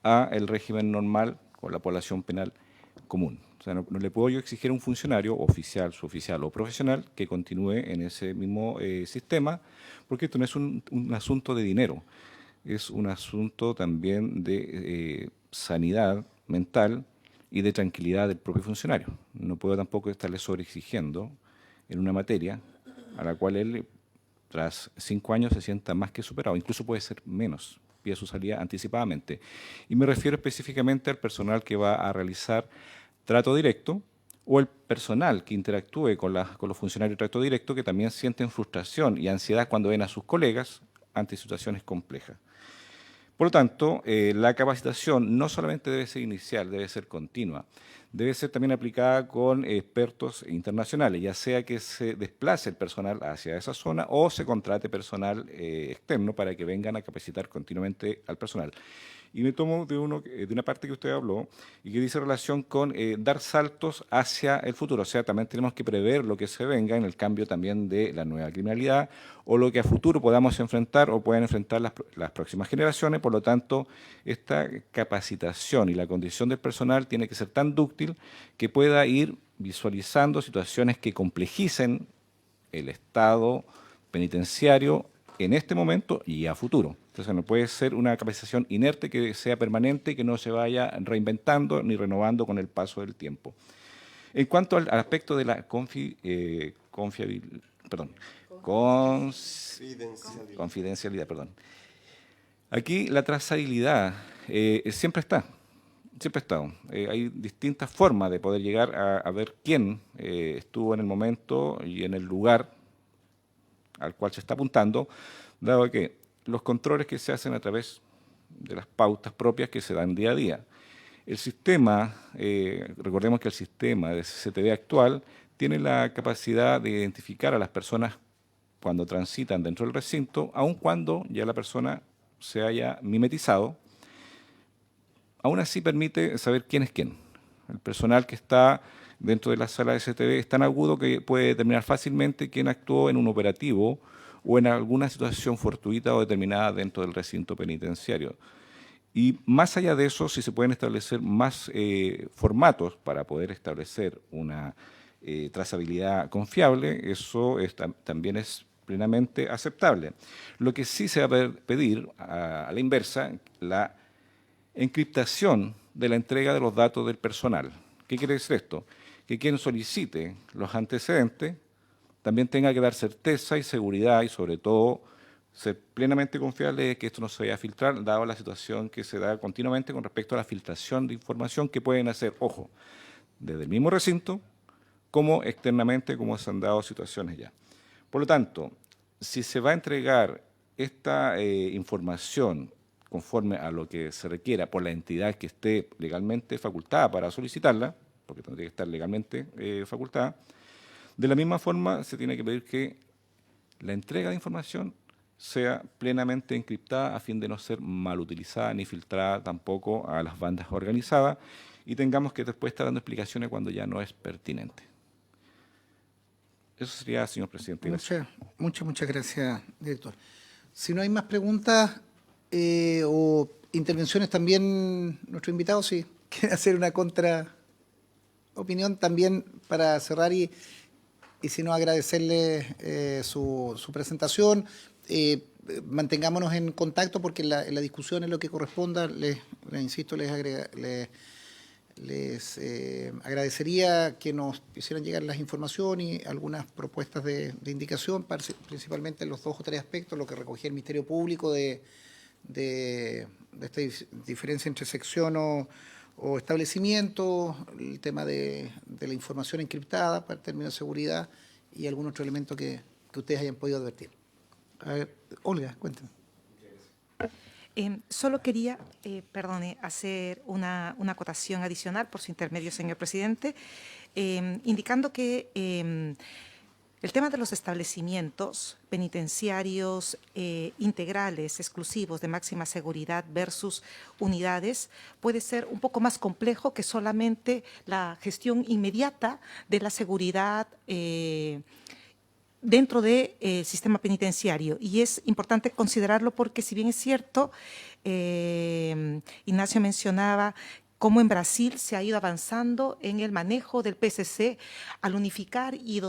a el régimen normal con la población penal común. O sea, no le puedo yo exigir a un funcionario, oficial, suboficial o profesional, que continúe en ese mismo sistema, porque esto no es un asunto de dinero, es un asunto también de sanidad mental y de tranquilidad del propio funcionario. No puedo tampoco estarle sobreexigiendo en una materia a la cual él, tras 5 años, se sienta más que superado, incluso puede ser menos, pide su salida anticipadamente. Y me refiero específicamente al personal que va a realizar trato directo o el personal que interactúe con los funcionarios de trato directo, que también sienten frustración y ansiedad cuando ven a sus colegas ante situaciones complejas. Por lo tanto, la capacitación no solamente debe ser inicial, debe ser continua, debe ser también aplicada con expertos internacionales, ya sea que se desplace el personal hacia esa zona o se contrate personal externo para que vengan a capacitar continuamente al personal. Y me tomo de una parte que usted habló y que dice relación con dar saltos hacia el futuro. O sea, también tenemos que prever lo que se venga en el cambio también de la nueva criminalidad o lo que a futuro podamos enfrentar o puedan enfrentar las próximas generaciones. Por lo tanto, esta capacitación y la condición del personal tiene que ser tan dúctil que pueda ir visualizando situaciones que complejicen el estado penitenciario en este momento y a futuro. Entonces no puede ser una capacitación inerte que sea permanente y que no se vaya reinventando ni renovando con el paso del tiempo. En cuanto al aspecto de la confidencialidad, aquí la trazabilidad siempre está. Siempre ha estado. Hay distintas formas de poder llegar a ver quién estuvo en el momento y en el lugar al cual se está apuntando, dado que los controles que se hacen a través de las pautas propias que se dan día a día. El sistema, recordemos que el sistema de CCTV actual tiene la capacidad de identificar a las personas cuando transitan dentro del recinto, aun cuando ya la persona se haya mimetizado. Aún así permite saber quién es quién. El personal que está dentro de la sala de CCTV es tan agudo que puede determinar fácilmente quién actuó en un operativo o en alguna situación fortuita o determinada dentro del recinto penitenciario. Y más allá de eso, si se pueden establecer más formatos para poder establecer una trazabilidad confiable, eso también es plenamente aceptable. Lo que sí se va a pedir a la inversa, la encriptación de la entrega de los datos del personal. ¿Qué quiere decir esto? Que quien solicite los antecedentes también tenga que dar certeza y seguridad y sobre todo ser plenamente confiable de que esto no se vaya a filtrar, dado la situación que se da continuamente con respecto a la filtración de información que pueden hacer, ojo, desde el mismo recinto como externamente, como se han dado situaciones ya. Por lo tanto, si se va a entregar esta información conforme a lo que se requiera por la entidad que esté legalmente facultada para solicitarla, porque tendría que estar legalmente facultada, de la misma forma se tiene que pedir que la entrega de información sea plenamente encriptada a fin de no ser mal utilizada ni filtrada tampoco a las bandas organizadas y tengamos que después estar dando explicaciones cuando ya no es pertinente. Eso sería, señor presidente. Muchas gracias, director. Si no hay más preguntas o intervenciones, también nuestro invitado, si quiere hacer una contraopinión también para cerrar y si no, agradecerle su presentación. Mantengámonos en contacto porque en la discusión es lo que corresponda. Les insisto, les agradecería que nos hicieran llegar las informaciones y algunas propuestas de indicación, principalmente en los 2 o 3 aspectos, lo que recogía el Ministerio Público de esta diferencia entre sección o establecimiento, el tema de la información encriptada para términos de seguridad y algún otro elemento que ustedes hayan podido advertir. A ver, Olga, cuéntenos. Solo quería, hacer una acotación adicional por su intermedio, señor presidente, indicando que el tema de los establecimientos penitenciarios integrales, exclusivos, de máxima seguridad versus unidades, puede ser un poco más complejo que solamente la gestión inmediata de la seguridad dentro del sistema penitenciario. Y es importante considerarlo porque, si bien es cierto, Ignacio mencionaba cómo en Brasil se ha ido avanzando en el manejo del PSC al unificar e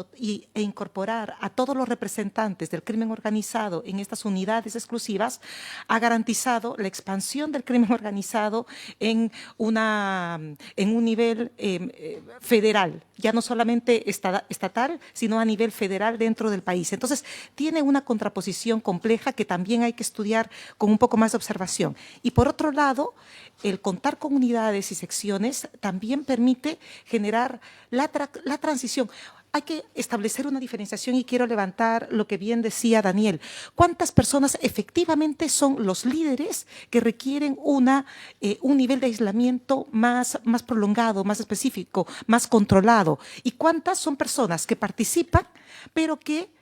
incorporar a todos los representantes del crimen organizado en estas unidades exclusivas, ha garantizado la expansión del crimen organizado en un nivel federal, ya no solamente estatal, sino a nivel federal dentro del país. Entonces, tiene una contraposición compleja que también hay que estudiar con un poco más de observación. Y por otro lado, el contar con unidades y secciones también permite generar la transición. Hay que establecer una diferenciación y quiero levantar lo que bien decía Daniel. ¿Cuántas personas efectivamente son los líderes que requieren un nivel de aislamiento más prolongado, más específico, más controlado? ¿Y cuántas son personas que participan, pero que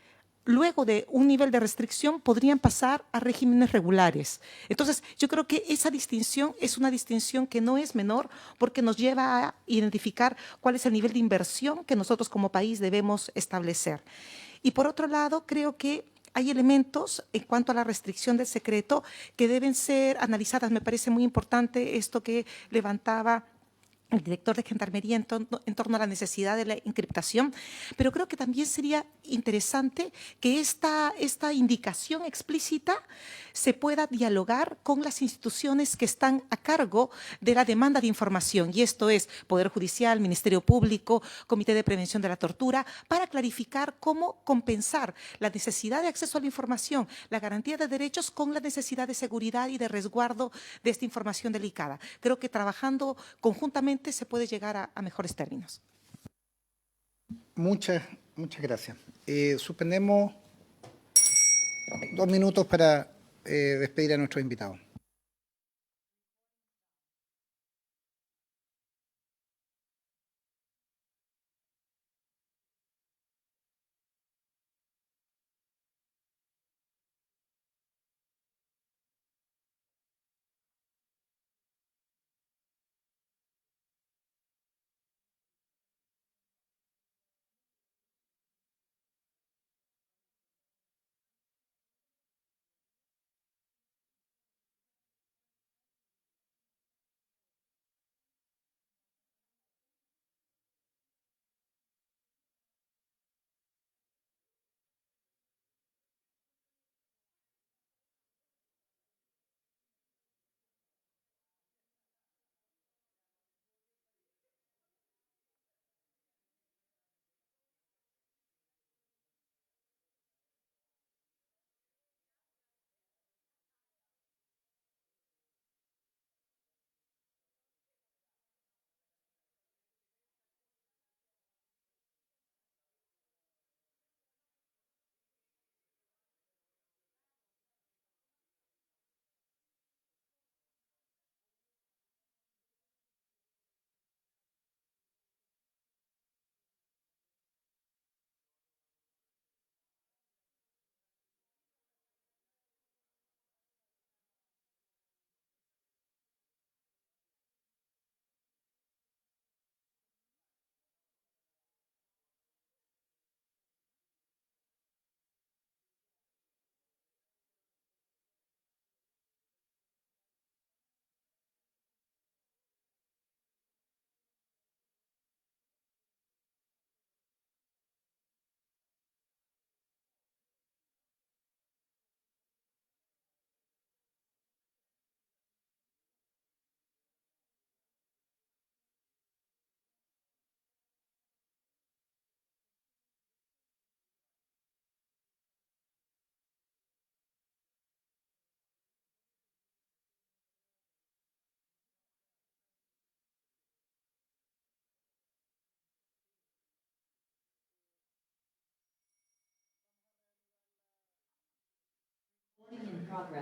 luego de un nivel de restricción podrían pasar a regímenes regulares? Entonces, yo creo que esa distinción es una distinción que no es menor porque nos lleva a identificar cuál es el nivel de inversión que nosotros como país debemos establecer. Y por otro lado, creo que hay elementos en cuanto a la restricción del secreto que deben ser analizadas. Me parece muy importante esto que levantaba el director de Gendarmería en torno a la necesidad de la encriptación, pero creo que también sería interesante que esta indicación explícita se pueda dialogar con las instituciones que están a cargo de la demanda de información, y esto es Poder Judicial, Ministerio Público, Comité de Prevención de la Tortura, para clarificar cómo compensar la necesidad de acceso a la información, la garantía de derechos con la necesidad de seguridad y de resguardo de esta información delicada. Creo que trabajando conjuntamente se puede llegar a mejores términos. Muchas gracias. Suspendemos 2 minutos para despedir a nuestros invitados.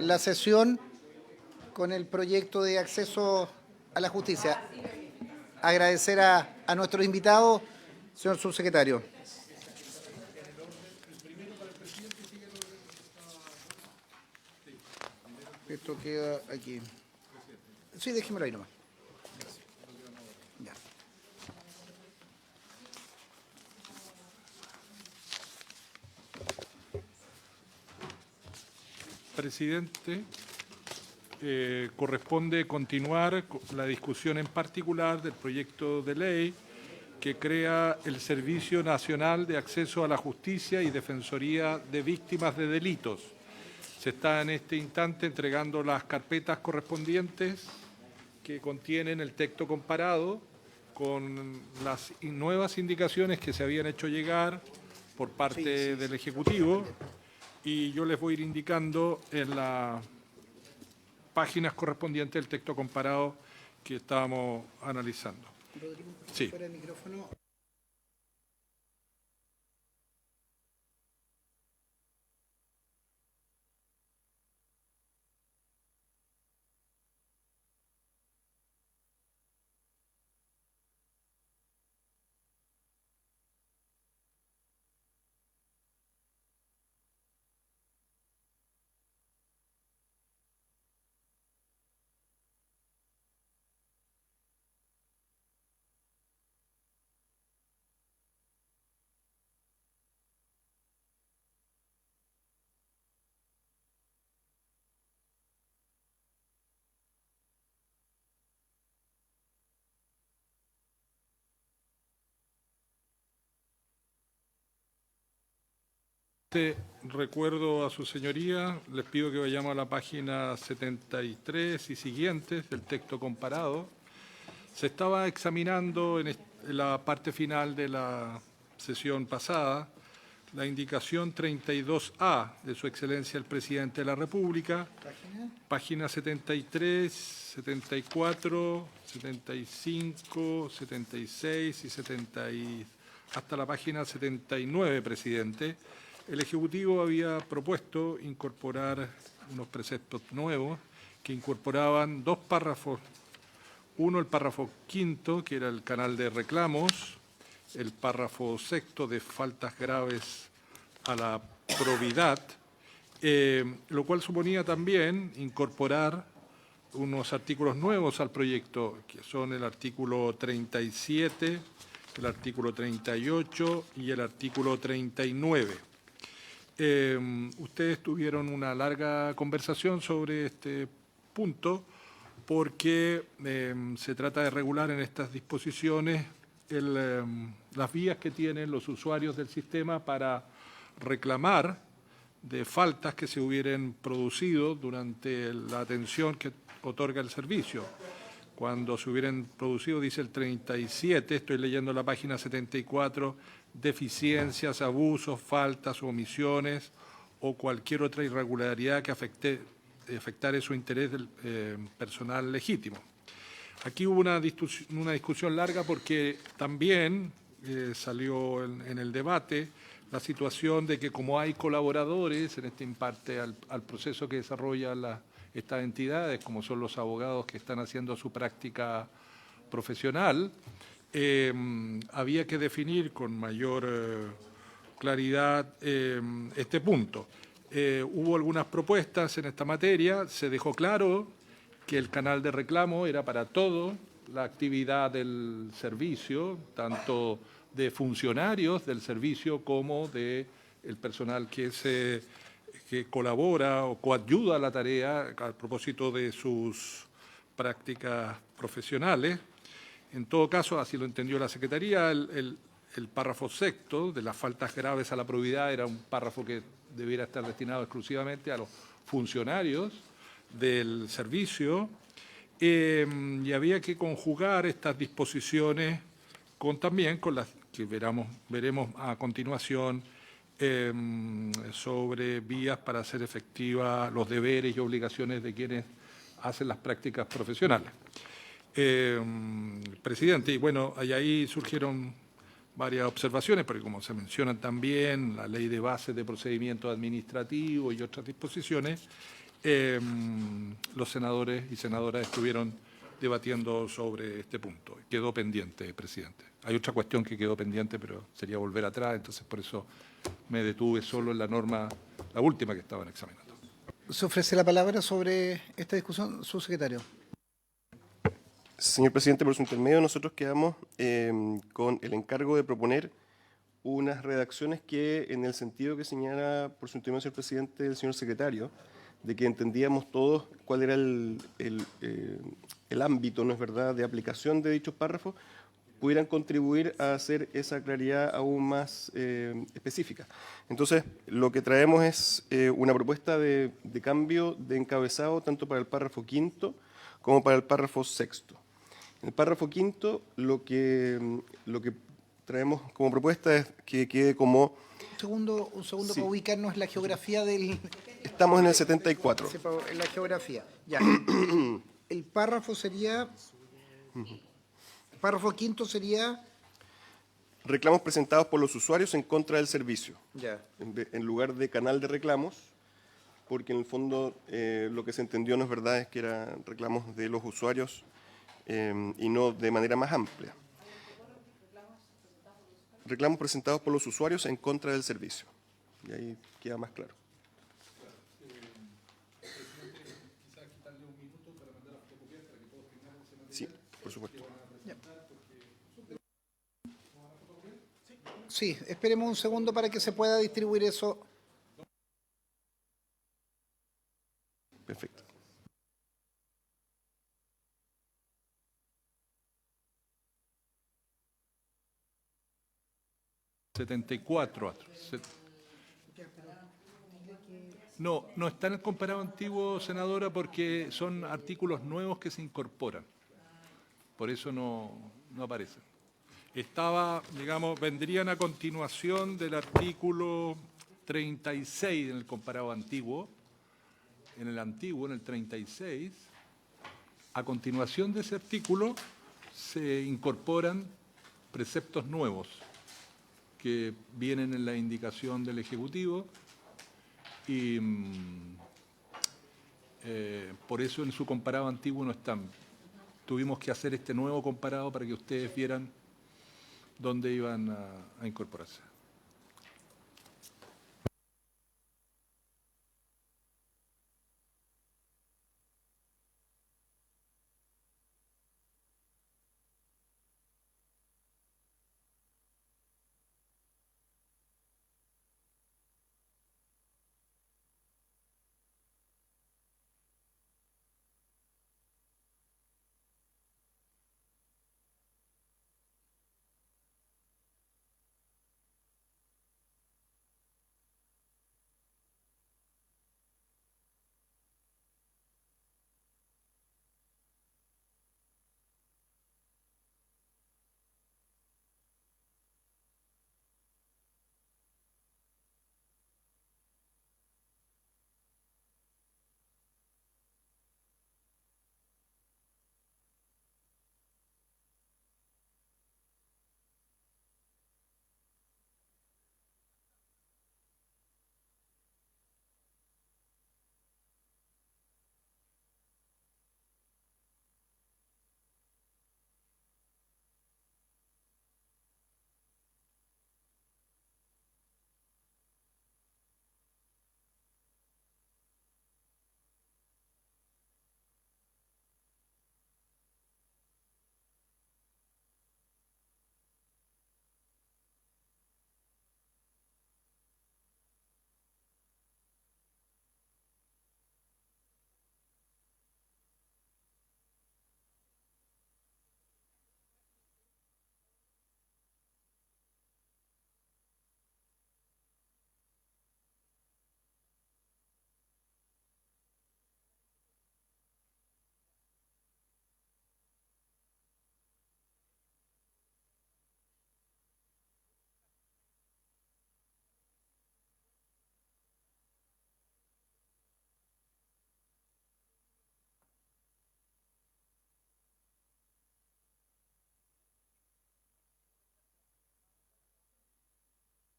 la sesión con el proyecto de acceso a la justicia. Agradecer a nuestro invitado, señor subsecretario. Esto queda aquí. Sí, déjemelo ahí nomás. Ya. Presidente, corresponde continuar con la discusión en particular del proyecto de ley que crea el Servicio Nacional de Acceso a la Justicia y Defensoría de Víctimas de Delitos. Se está en este instante entregando las carpetas correspondientes que contienen el texto comparado con las nuevas indicaciones que se habían hecho llegar por parte del Ejecutivo, y yo les voy a ir indicando en las páginas correspondientes del texto comparado que estábamos analizando. Rodrigo, Sí. fuera del micrófono. Recuerdo a su señoría, les pido que vayamos a la página 73 y siguientes del texto comparado. Se estaba examinando en la parte final de la sesión pasada la indicación 32A de Su Excelencia el Presidente de la República, página 73, 74, 75, 76 y 70 hasta la página 79, Presidente. El Ejecutivo había propuesto incorporar unos preceptos nuevos que incorporaban dos párrafos. Uno, el párrafo quinto, que era el canal de reclamos, el párrafo sexto de faltas graves a la probidad, lo cual suponía también incorporar unos artículos nuevos al proyecto, que son el artículo 37, el artículo 38 y el artículo 39. Ustedes tuvieron una larga conversación sobre este punto porque se trata de regular en estas disposiciones las vías que tienen los usuarios del sistema para reclamar de faltas que se hubieran producido durante la atención que otorga el servicio. Cuando se hubieran producido, dice el 37, estoy leyendo la página 74, deficiencias, abusos, faltas, omisiones o cualquier otra irregularidad que afectare su interés del personal legítimo. Aquí hubo una discusión larga porque también salió en el debate la situación de que como hay colaboradores en este imparte al proceso que desarrollan estas entidades, como son los abogados que están haciendo su práctica profesional, había que definir con mayor claridad este punto. Hubo algunas propuestas en esta materia, se dejó claro que el canal de reclamo era para toda la actividad del servicio, tanto de funcionarios del servicio como del personal que colabora o coayuda a la tarea a propósito de sus prácticas profesionales. En todo caso, así lo entendió la Secretaría, el párrafo sexto de las faltas graves a la probidad era un párrafo que debiera estar destinado exclusivamente a los funcionarios del servicio, y había que conjugar estas disposiciones también con las que veremos a continuación sobre vías para hacer efectivas los deberes y obligaciones de quienes hacen las prácticas profesionales. Presidente, y bueno, ahí surgieron varias observaciones, porque como se mencionan también, la ley de bases de procedimiento administrativo y otras disposiciones, los senadores y senadoras estuvieron debatiendo sobre este punto. Quedó pendiente, presidente. Hay otra cuestión que quedó pendiente, pero sería volver atrás, entonces por eso me detuve solo en la norma, la última que estaban examinando. Se ofrece la palabra sobre esta discusión, subsecretario. Señor presidente, por su intermedio, nosotros quedamos con el encargo de proponer unas redacciones que, en el sentido que señala por su intermedio, señor presidente, el señor secretario, de que entendíamos todos cuál era el ámbito, ¿no es verdad?, de aplicación de dichos párrafos, pudieran contribuir a hacer esa claridad aún más específica. Entonces, lo que traemos es una propuesta de cambio de encabezado tanto para el párrafo quinto como para el párrafo sexto. En el párrafo quinto, lo que traemos como propuesta es que quede como... Un segundo Sí. para ubicarnos en la geografía del... Estamos en el 74. Sí, en la geografía. Ya. El párrafo sería... El párrafo quinto sería... Reclamos presentados por los usuarios en contra del servicio. Ya. En lugar de canal de reclamos, porque en el fondo lo que se entendió, no es verdad, es que eran reclamos de los usuarios y no de manera más amplia. Reclamos presentados por los usuarios en contra del servicio. Y ahí queda más claro. Sí, por supuesto. Sí, esperemos un segundo para que se pueda distribuir eso. Perfecto. No, no está en el comparado antiguo, senadora, porque son artículos nuevos que se incorporan. Por eso no aparecen. Estaba, digamos, vendrían a continuación del artículo 36 en el comparado antiguo, en el 36, a continuación de ese artículo se incorporan preceptos nuevos que vienen en la indicación del Ejecutivo y por eso en su comparado antiguo no están. Tuvimos que hacer este nuevo comparado para que ustedes vieran dónde iban a incorporarse.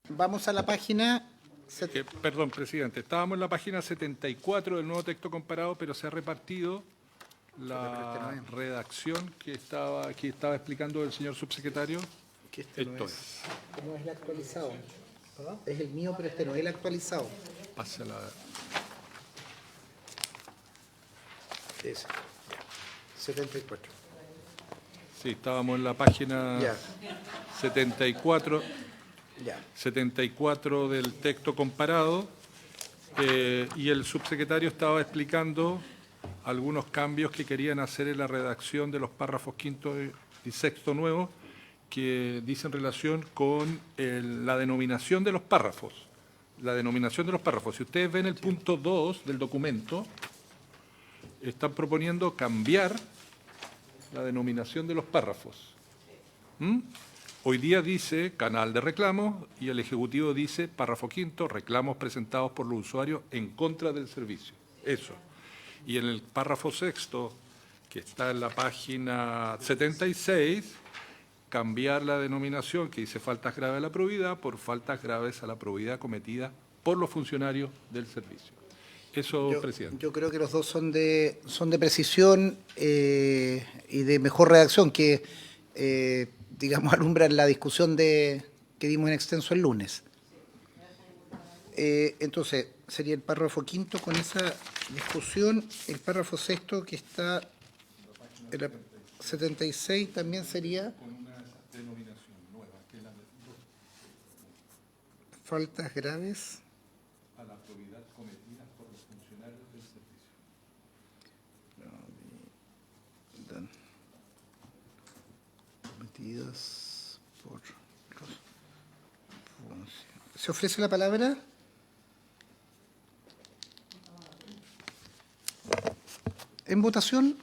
Vamos a la página Perdón, presidente. Estábamos en la página 74 del nuevo texto comparado, pero se ha repartido la redacción que estaba explicando el señor subsecretario. Que este no Esto es. No es el actualizado. ¿Ah? Es el mío, pero este no es el actualizado. Pásala. Ese. 74. Sí, estábamos en la página Ya. 74. Ya. 74 del texto comparado, y el subsecretario estaba explicando algunos cambios que querían hacer en la redacción de los párrafos quinto y sexto nuevos, que dicen relación con la denominación de los párrafos. La denominación de los párrafos. Si ustedes ven el punto 2 del documento, están proponiendo cambiar la denominación de los párrafos. Hoy día dice canal de reclamos y el Ejecutivo dice párrafo quinto, reclamos presentados por los usuarios en contra del servicio. Eso. Y en el párrafo sexto, que está en la página 76, cambiar la denominación que dice faltas graves a la probidad por faltas graves a la probidad cometidas por los funcionarios del servicio. Eso, presidente. Yo creo que los dos son de precisión y de mejor redacción que, digamos, alumbran la discusión que dimos en extenso el lunes. Entonces, sería el párrafo quinto con esa discusión. El párrafo sexto, que está en la 76, también sería faltas graves A la probidad cometida por los funcionarios del servicio. Cometidas por los funcionarios. ¿Se ofrece la palabra? ¿En votación?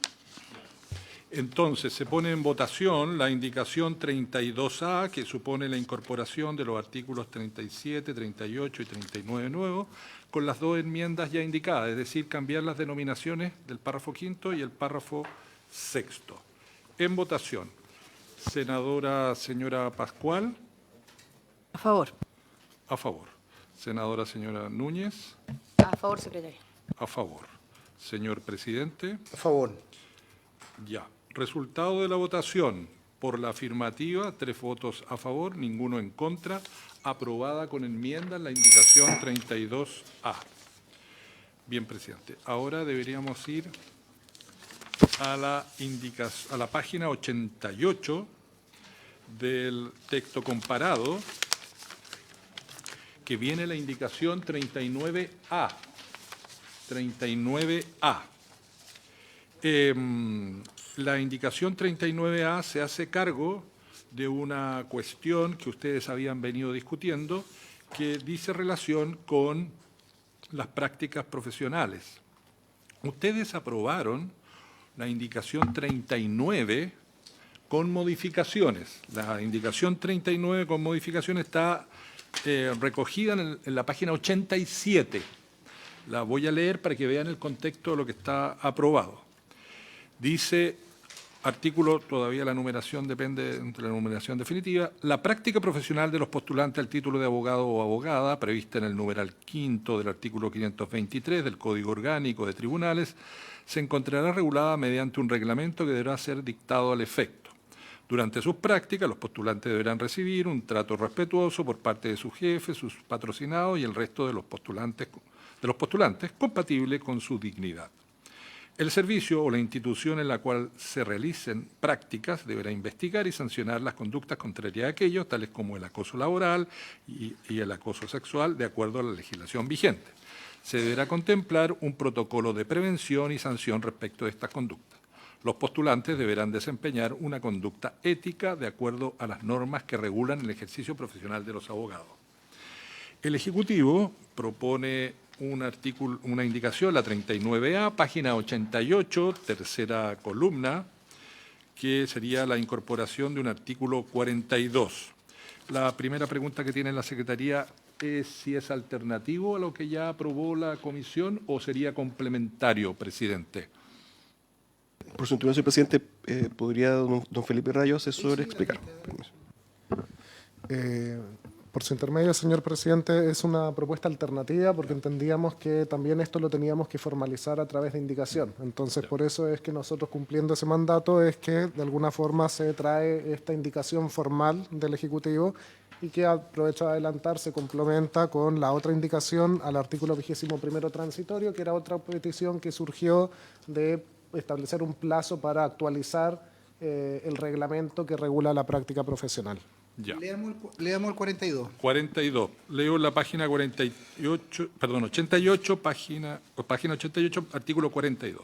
Entonces, se pone en votación la indicación 32A, que supone la incorporación de los artículos 37, 38 y 39 nuevos, con las dos enmiendas ya indicadas, es decir, cambiar las denominaciones del párrafo quinto y el párrafo sexto. En votación, senadora señora Pascual. A favor. A favor. Senadora señora Núñez. A favor, secretario. A favor. Señor presidente. A favor. Ya. Resultado de la votación. Por la afirmativa, 3 votos a favor, ninguno en contra. Aprobada con enmienda la indicación 32A. Bien, presidente. Ahora deberíamos ir a la página 88 del texto comparado, que viene la indicación 39A. 39A. La indicación 39A se hace cargo de una cuestión que ustedes habían venido discutiendo, que dice relación con las prácticas profesionales. Ustedes aprobaron la indicación 39 con modificaciones. La indicación 39 con modificaciones está recogida en la página 87. La voy a leer para que vean el contexto de lo que está aprobado. Dice, artículo, todavía la numeración depende de la numeración definitiva, la práctica profesional de los postulantes al título de abogado o abogada, prevista en el numeral quinto del artículo 523 del Código Orgánico de Tribunales, se encontrará regulada mediante un reglamento que deberá ser dictado al efecto. Durante sus prácticas, los postulantes deberán recibir un trato respetuoso por parte de sus jefes, sus patrocinados y el resto de los postulantes compatible con su dignidad. El servicio o la institución en la cual se realicen prácticas deberá investigar y sancionar las conductas contrarias a aquellos, tales como el acoso laboral y el acoso sexual, de acuerdo a la legislación vigente. Se deberá contemplar un protocolo de prevención y sanción respecto de estas conductas. Los postulantes deberán desempeñar una conducta ética de acuerdo a las normas que regulan el ejercicio profesional de los abogados. El Ejecutivo propone una indicación, la 39A, página 88, tercera columna, que sería la incorporación de un artículo 42. La primera pregunta que tiene la Secretaría es si es alternativo a lo que ya aprobó la Comisión o sería complementario, presidente. Por su intervención, presidente, ¿podría don Felipe Rayo, asesor, explicar? Permiso. Por su intermedio, señor presidente, es una propuesta alternativa porque entendíamos que también esto lo teníamos que formalizar a través de indicación. Entonces, por eso es que nosotros, cumpliendo ese mandato, es que de alguna forma se trae esta indicación formal del Ejecutivo y que, aprovecho de adelantar, se complementa con la otra indicación al artículo 21º transitorio, que era otra petición que surgió de establecer un plazo para actualizar el reglamento que regula la práctica profesional. Ya. Leamos el 42. 42. Leo la página 48, perdón, 88, página 88, artículo 42.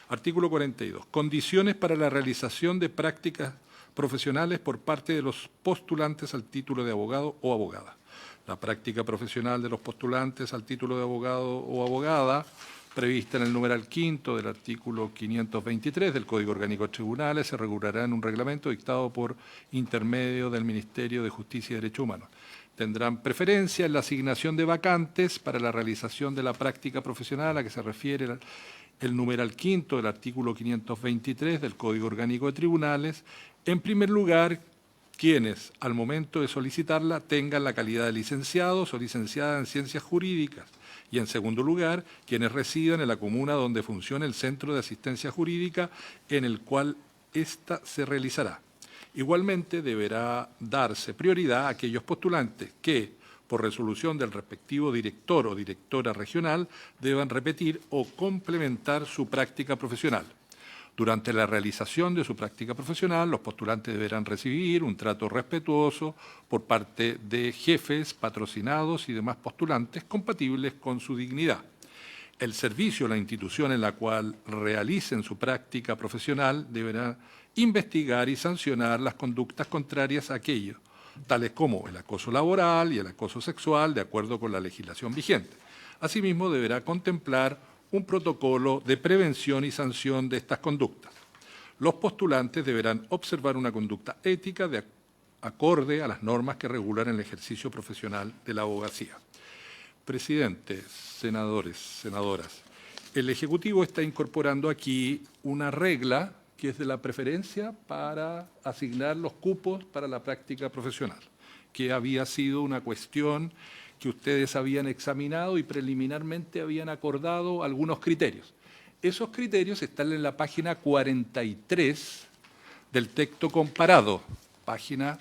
Artículo 42. Condiciones para la realización de prácticas profesionales por parte de los postulantes al título de abogado o abogada. La práctica profesional de los postulantes al título de abogado o abogada, prevista en el numeral 5 del artículo 523 del Código Orgánico de Tribunales, se regulará en un reglamento dictado por intermedio del Ministerio de Justicia y Derechos Humanos. Tendrán preferencia en la asignación de vacantes para la realización de la práctica profesional a la que se refiere el numeral 5 del artículo 523 del Código Orgánico de Tribunales. En primer lugar, quienes, al momento de solicitarla, tengan la calidad de licenciados o licenciada en ciencias jurídicas. Y, en segundo lugar, quienes residan en la comuna donde funcione el centro de asistencia jurídica en el cual ésta se realizará. Igualmente, deberá darse prioridad a aquellos postulantes que, por resolución del respectivo director o directora regional, deban repetir o complementar su práctica profesional. Durante la realización de su práctica profesional, los postulantes deberán recibir un trato respetuoso por parte de jefes, patrocinados y demás postulantes compatibles con su dignidad. El servicio o la institución en la cual realicen su práctica profesional deberá investigar y sancionar las conductas contrarias a aquello, tales como el acoso laboral y el acoso sexual, de acuerdo con la legislación vigente. Asimismo, deberá contemplar un protocolo de prevención y sanción de estas conductas. Los postulantes deberán observar una conducta ética acorde a las normas que regulan el ejercicio profesional de la abogacía. Presidente, senadores, senadoras, el Ejecutivo está incorporando aquí una regla que es de la preferencia para asignar los cupos para la práctica profesional, que había sido una cuestión que ustedes habían examinado y preliminarmente habían acordado algunos criterios. Esos criterios están en la página 43 del texto comparado. Página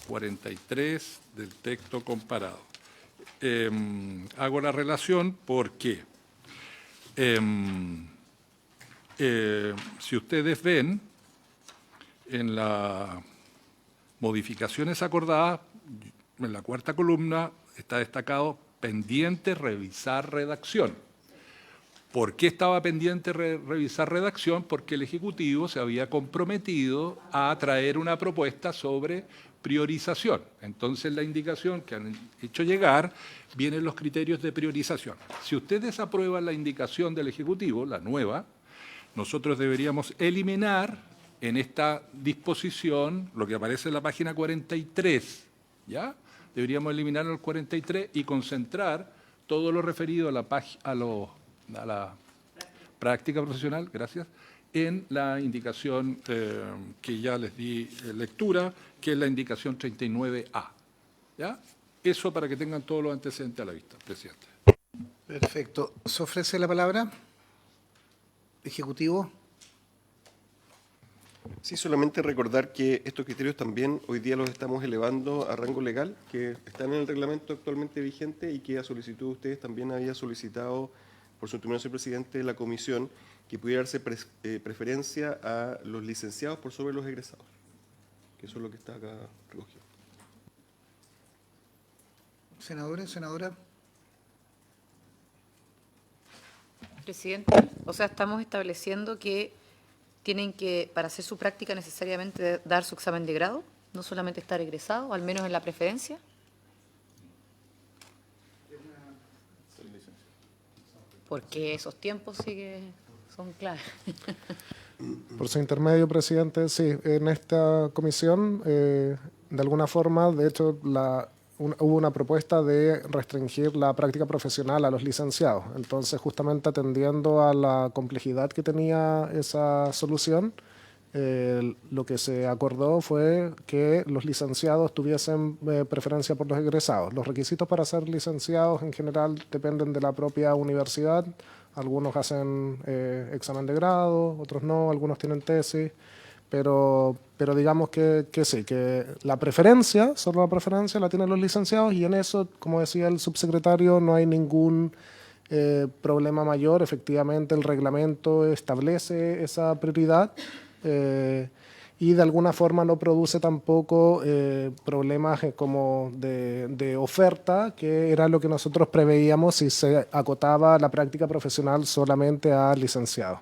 43 del texto comparado. Hago la relación porque si ustedes ven en las modificaciones acordadas, en la cuarta columna, está destacado pendiente revisar redacción. ¿Por qué estaba pendiente revisar redacción? Porque el Ejecutivo se había comprometido a traer una propuesta sobre priorización. Entonces, la indicación que han hecho llegar vienen los criterios de priorización. Si ustedes aprueban la indicación del Ejecutivo, la nueva, nosotros deberíamos eliminar en esta disposición lo que aparece en la página 43, ¿ya? Deberíamos eliminar el 43 y concentrar todo lo referido a la práctica profesional, gracias, en la indicación que ya les di lectura, que es la indicación 39A. ¿Ya? Eso para que tengan todos los antecedentes a la vista, presidente. Perfecto. ¿Se ofrece la palabra? Ejecutivo. Sí, solamente recordar que estos criterios también hoy día los estamos elevando a rango legal, que están en el reglamento actualmente vigente y que a solicitud de ustedes también había solicitado, por su intermedio, señor presidente, la comisión, que pudiera darse preferencia a los licenciados por sobre los egresados, que eso es lo que está acá recogido. Senadores, senadora. Presidente, o sea, estamos estableciendo que tienen que, para hacer su práctica, necesariamente dar su examen de grado, no solamente estar egresado, al menos en la preferencia. Porque esos tiempos sí que son claves. Por su intermedio, presidente, sí, en esta comisión, de alguna forma, de hecho, hubo una propuesta de restringir la práctica profesional a los licenciados. Entonces, justamente atendiendo a la complejidad que tenía esa solución, lo que se acordó fue que los licenciados tuviesen preferencia por los egresados. Los requisitos para ser licenciados en general dependen de la propia universidad. Algunos hacen examen de grado, otros no, algunos tienen tesis, pero digamos que sí, que la preferencia, solo la preferencia la tienen los licenciados, y en eso, como decía el subsecretario, no hay ningún problema mayor. Efectivamente, el reglamento establece esa prioridad. Y de alguna forma no produce tampoco problemas como de oferta, que era lo que nosotros preveíamos si se acotaba la práctica profesional solamente a licenciados.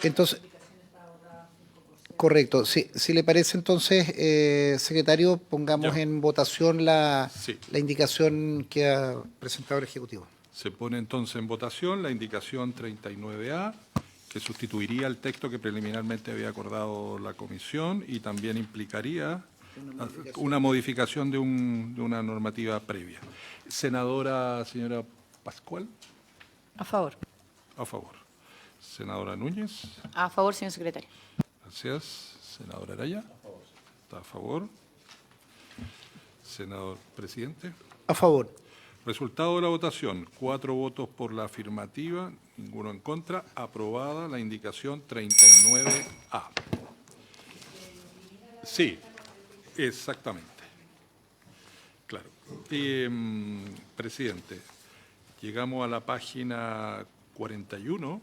Entonces, correcto. Sí, si le parece, entonces, secretario, pongamos Ya. en votación la Sí. indicación que ha presentado el Ejecutivo. Se pone entonces en votación la indicación 39A, que sustituiría el texto que preliminarmente había acordado la comisión y también implicaría una modificación de una normativa previa. Senadora, señora Pascual, A favor. a favor. Senadora Núñez, A favor, señor secretario. gracias. Senadora Araya, está a favor. Senador presidente. A favor. Resultado de la votación, 4 votos por la afirmativa, ninguno en contra. Aprobada la indicación 39A. Sí, exactamente. Claro. Presidente, llegamos a la página 41.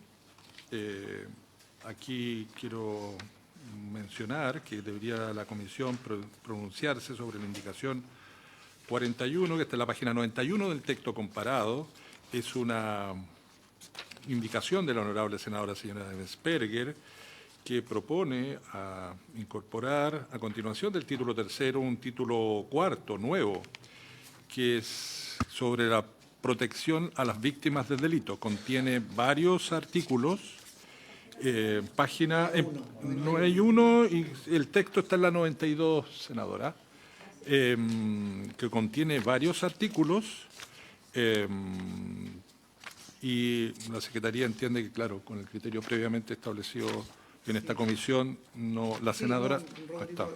Aquí quiero mencionar que debería la comisión pronunciarse sobre la indicación 41, que está en la página 91 del texto comparado. Es una indicación de la honorable senadora señora Ebensperger, que propone a incorporar a continuación del título tercero un título cuarto nuevo, que es sobre la protección a las víctimas del delito. Contiene varios artículos, página 91, y el texto está en la 92, senadora, que contiene varios artículos, y la Secretaría entiende que, claro, con el criterio previamente establecido en esta comisión, no, la senadora no está.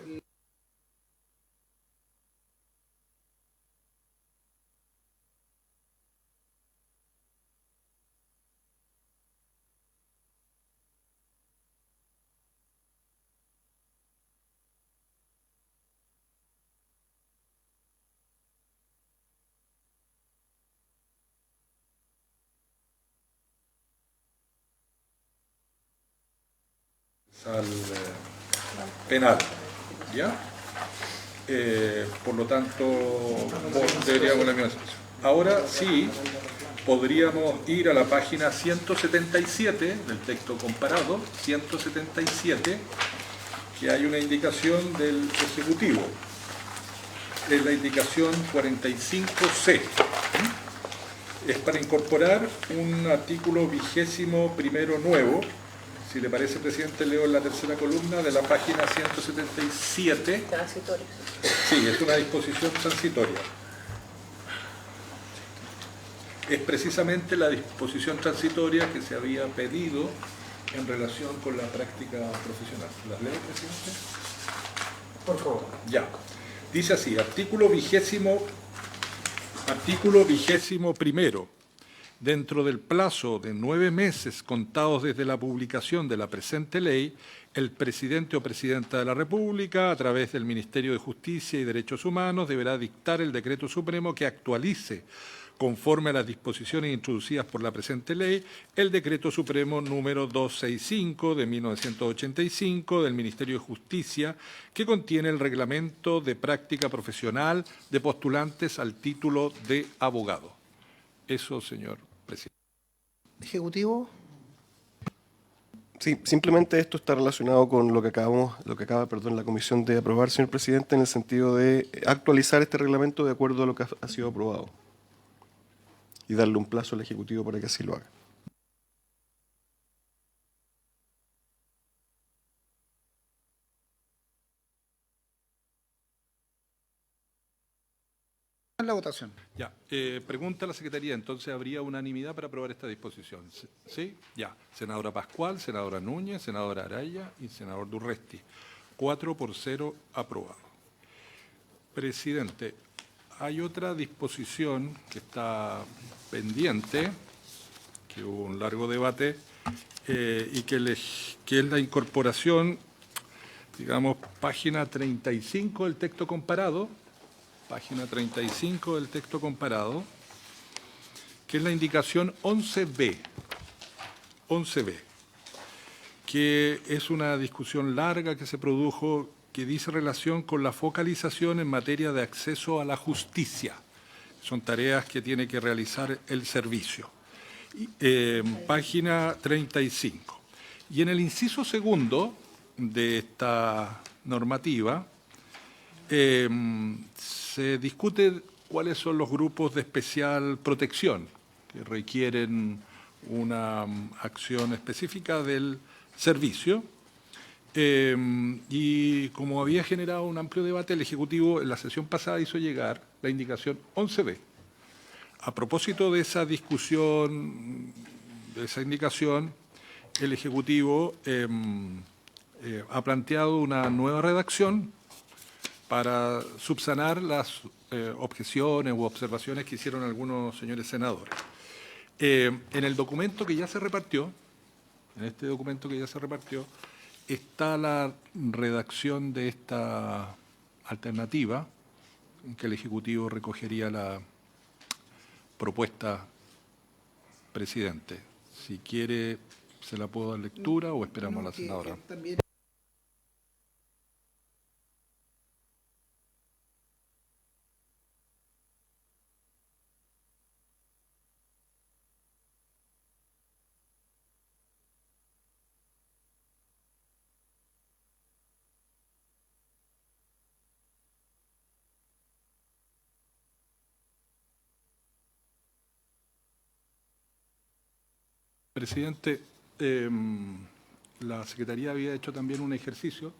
Al penal, ¿ya? Por lo tanto, deberíamos la misma situación. Ahora sí, podríamos ir a la página 177 del texto comparado, 177, que hay una indicación del Ejecutivo. Es la indicación 45C. Es para incorporar un artículo 21º nuevo. Si le parece, presidente, leo en la tercera columna de la página 177. Transitorio. Sí, es una disposición transitoria. Es precisamente la disposición transitoria que se había pedido en relación con la práctica profesional. ¿Las leo, presidente? Por favor. Ya. Dice así, artículo 21º. Dentro del plazo de 9 meses contados desde la publicación de la presente ley, el presidente o presidenta de la República, a través del Ministerio de Justicia y Derechos Humanos, deberá dictar el decreto supremo que actualice, conforme a las disposiciones introducidas por la presente ley, el decreto supremo número 265 de 1985 del Ministerio de Justicia, que contiene el reglamento de práctica profesional de postulantes al título de abogado. Eso, señor presidente. Ejecutivo. Sí, simplemente esto está relacionado con lo que acaba, la comisión de aprobar, señor presidente, en el sentido de actualizar este reglamento de acuerdo a lo que ha sido aprobado. y darle un plazo al Ejecutivo para que así lo haga. La votación. Ya, pregunta a la Secretaría, entonces ¿habría unanimidad para aprobar esta disposición? ¿Sí? Ya. Senadora Pascual, senadora Núñez, senadora Araya y senador Durresti. 4-0 aprobado. Presidente, hay otra disposición que está pendiente, que hubo un largo debate, y que es la incorporación, digamos, página 35 del texto comparado, página 35 del texto comparado, que es la indicación 11B, que es una discusión larga que se produjo, que dice relación con la focalización en materia de acceso a la justicia. Son tareas que tiene que realizar el servicio. Página 35. Y en el inciso segundo de esta normativa, se discute cuáles son los grupos de especial protección que requieren una acción específica del servicio. Y como había generado un amplio debate, el Ejecutivo en la sesión pasada hizo llegar la indicación 11B. A propósito de esa discusión, de esa indicación, el Ejecutivo ha planteado una nueva redacción para subsanar las objeciones u observaciones que hicieron algunos señores senadores. En el documento que ya se repartió, en este documento que ya se repartió, está la redacción de esta alternativa, en que el Ejecutivo recogería la propuesta presidente. Si quiere, se la puedo dar lectura o esperamos a la senadora. Presidente, la Secretaría había hecho también un ejercicio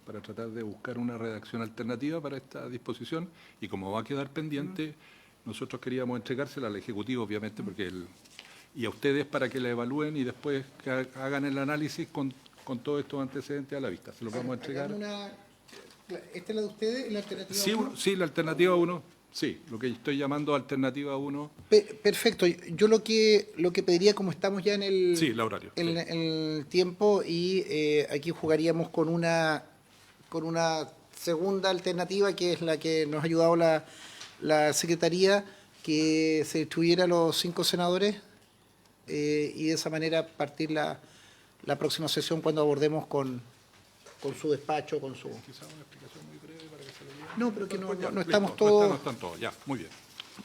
para tratar de buscar una redacción alternativa para esta disposición y como va a quedar pendiente, nosotros queríamos entregársela al Ejecutivo, obviamente, porque y a ustedes para que la evalúen y después que hagan el análisis con todos estos antecedentes a la vista. Se los vamos a entregar. ¿Esta es la de ustedes, la alternativa Sí, 1? sí, la alternativa 1. Sí, lo que estoy llamando alternativa 1. Perfecto. Yo lo que pediría, como estamos ya en el, Sí, el horario. en el tiempo, y aquí jugaríamos con una segunda alternativa, que es la que nos ha ayudado la Secretaría, que se distribuyera a los 5 senadores y de esa manera partir la próxima sesión cuando abordemos con su despacho, con su... Quizás una explicación muy breve para que se lo digan. No, pero que no Listo, estamos todos... No están todos, ya, muy bien.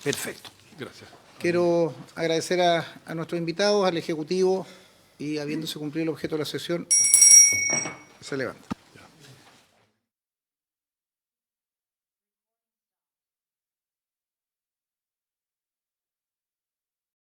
Perfecto. Gracias. Quiero agradecer a nuestros invitados, al Ejecutivo, y habiéndose cumplido el objeto de la sesión, se levanta.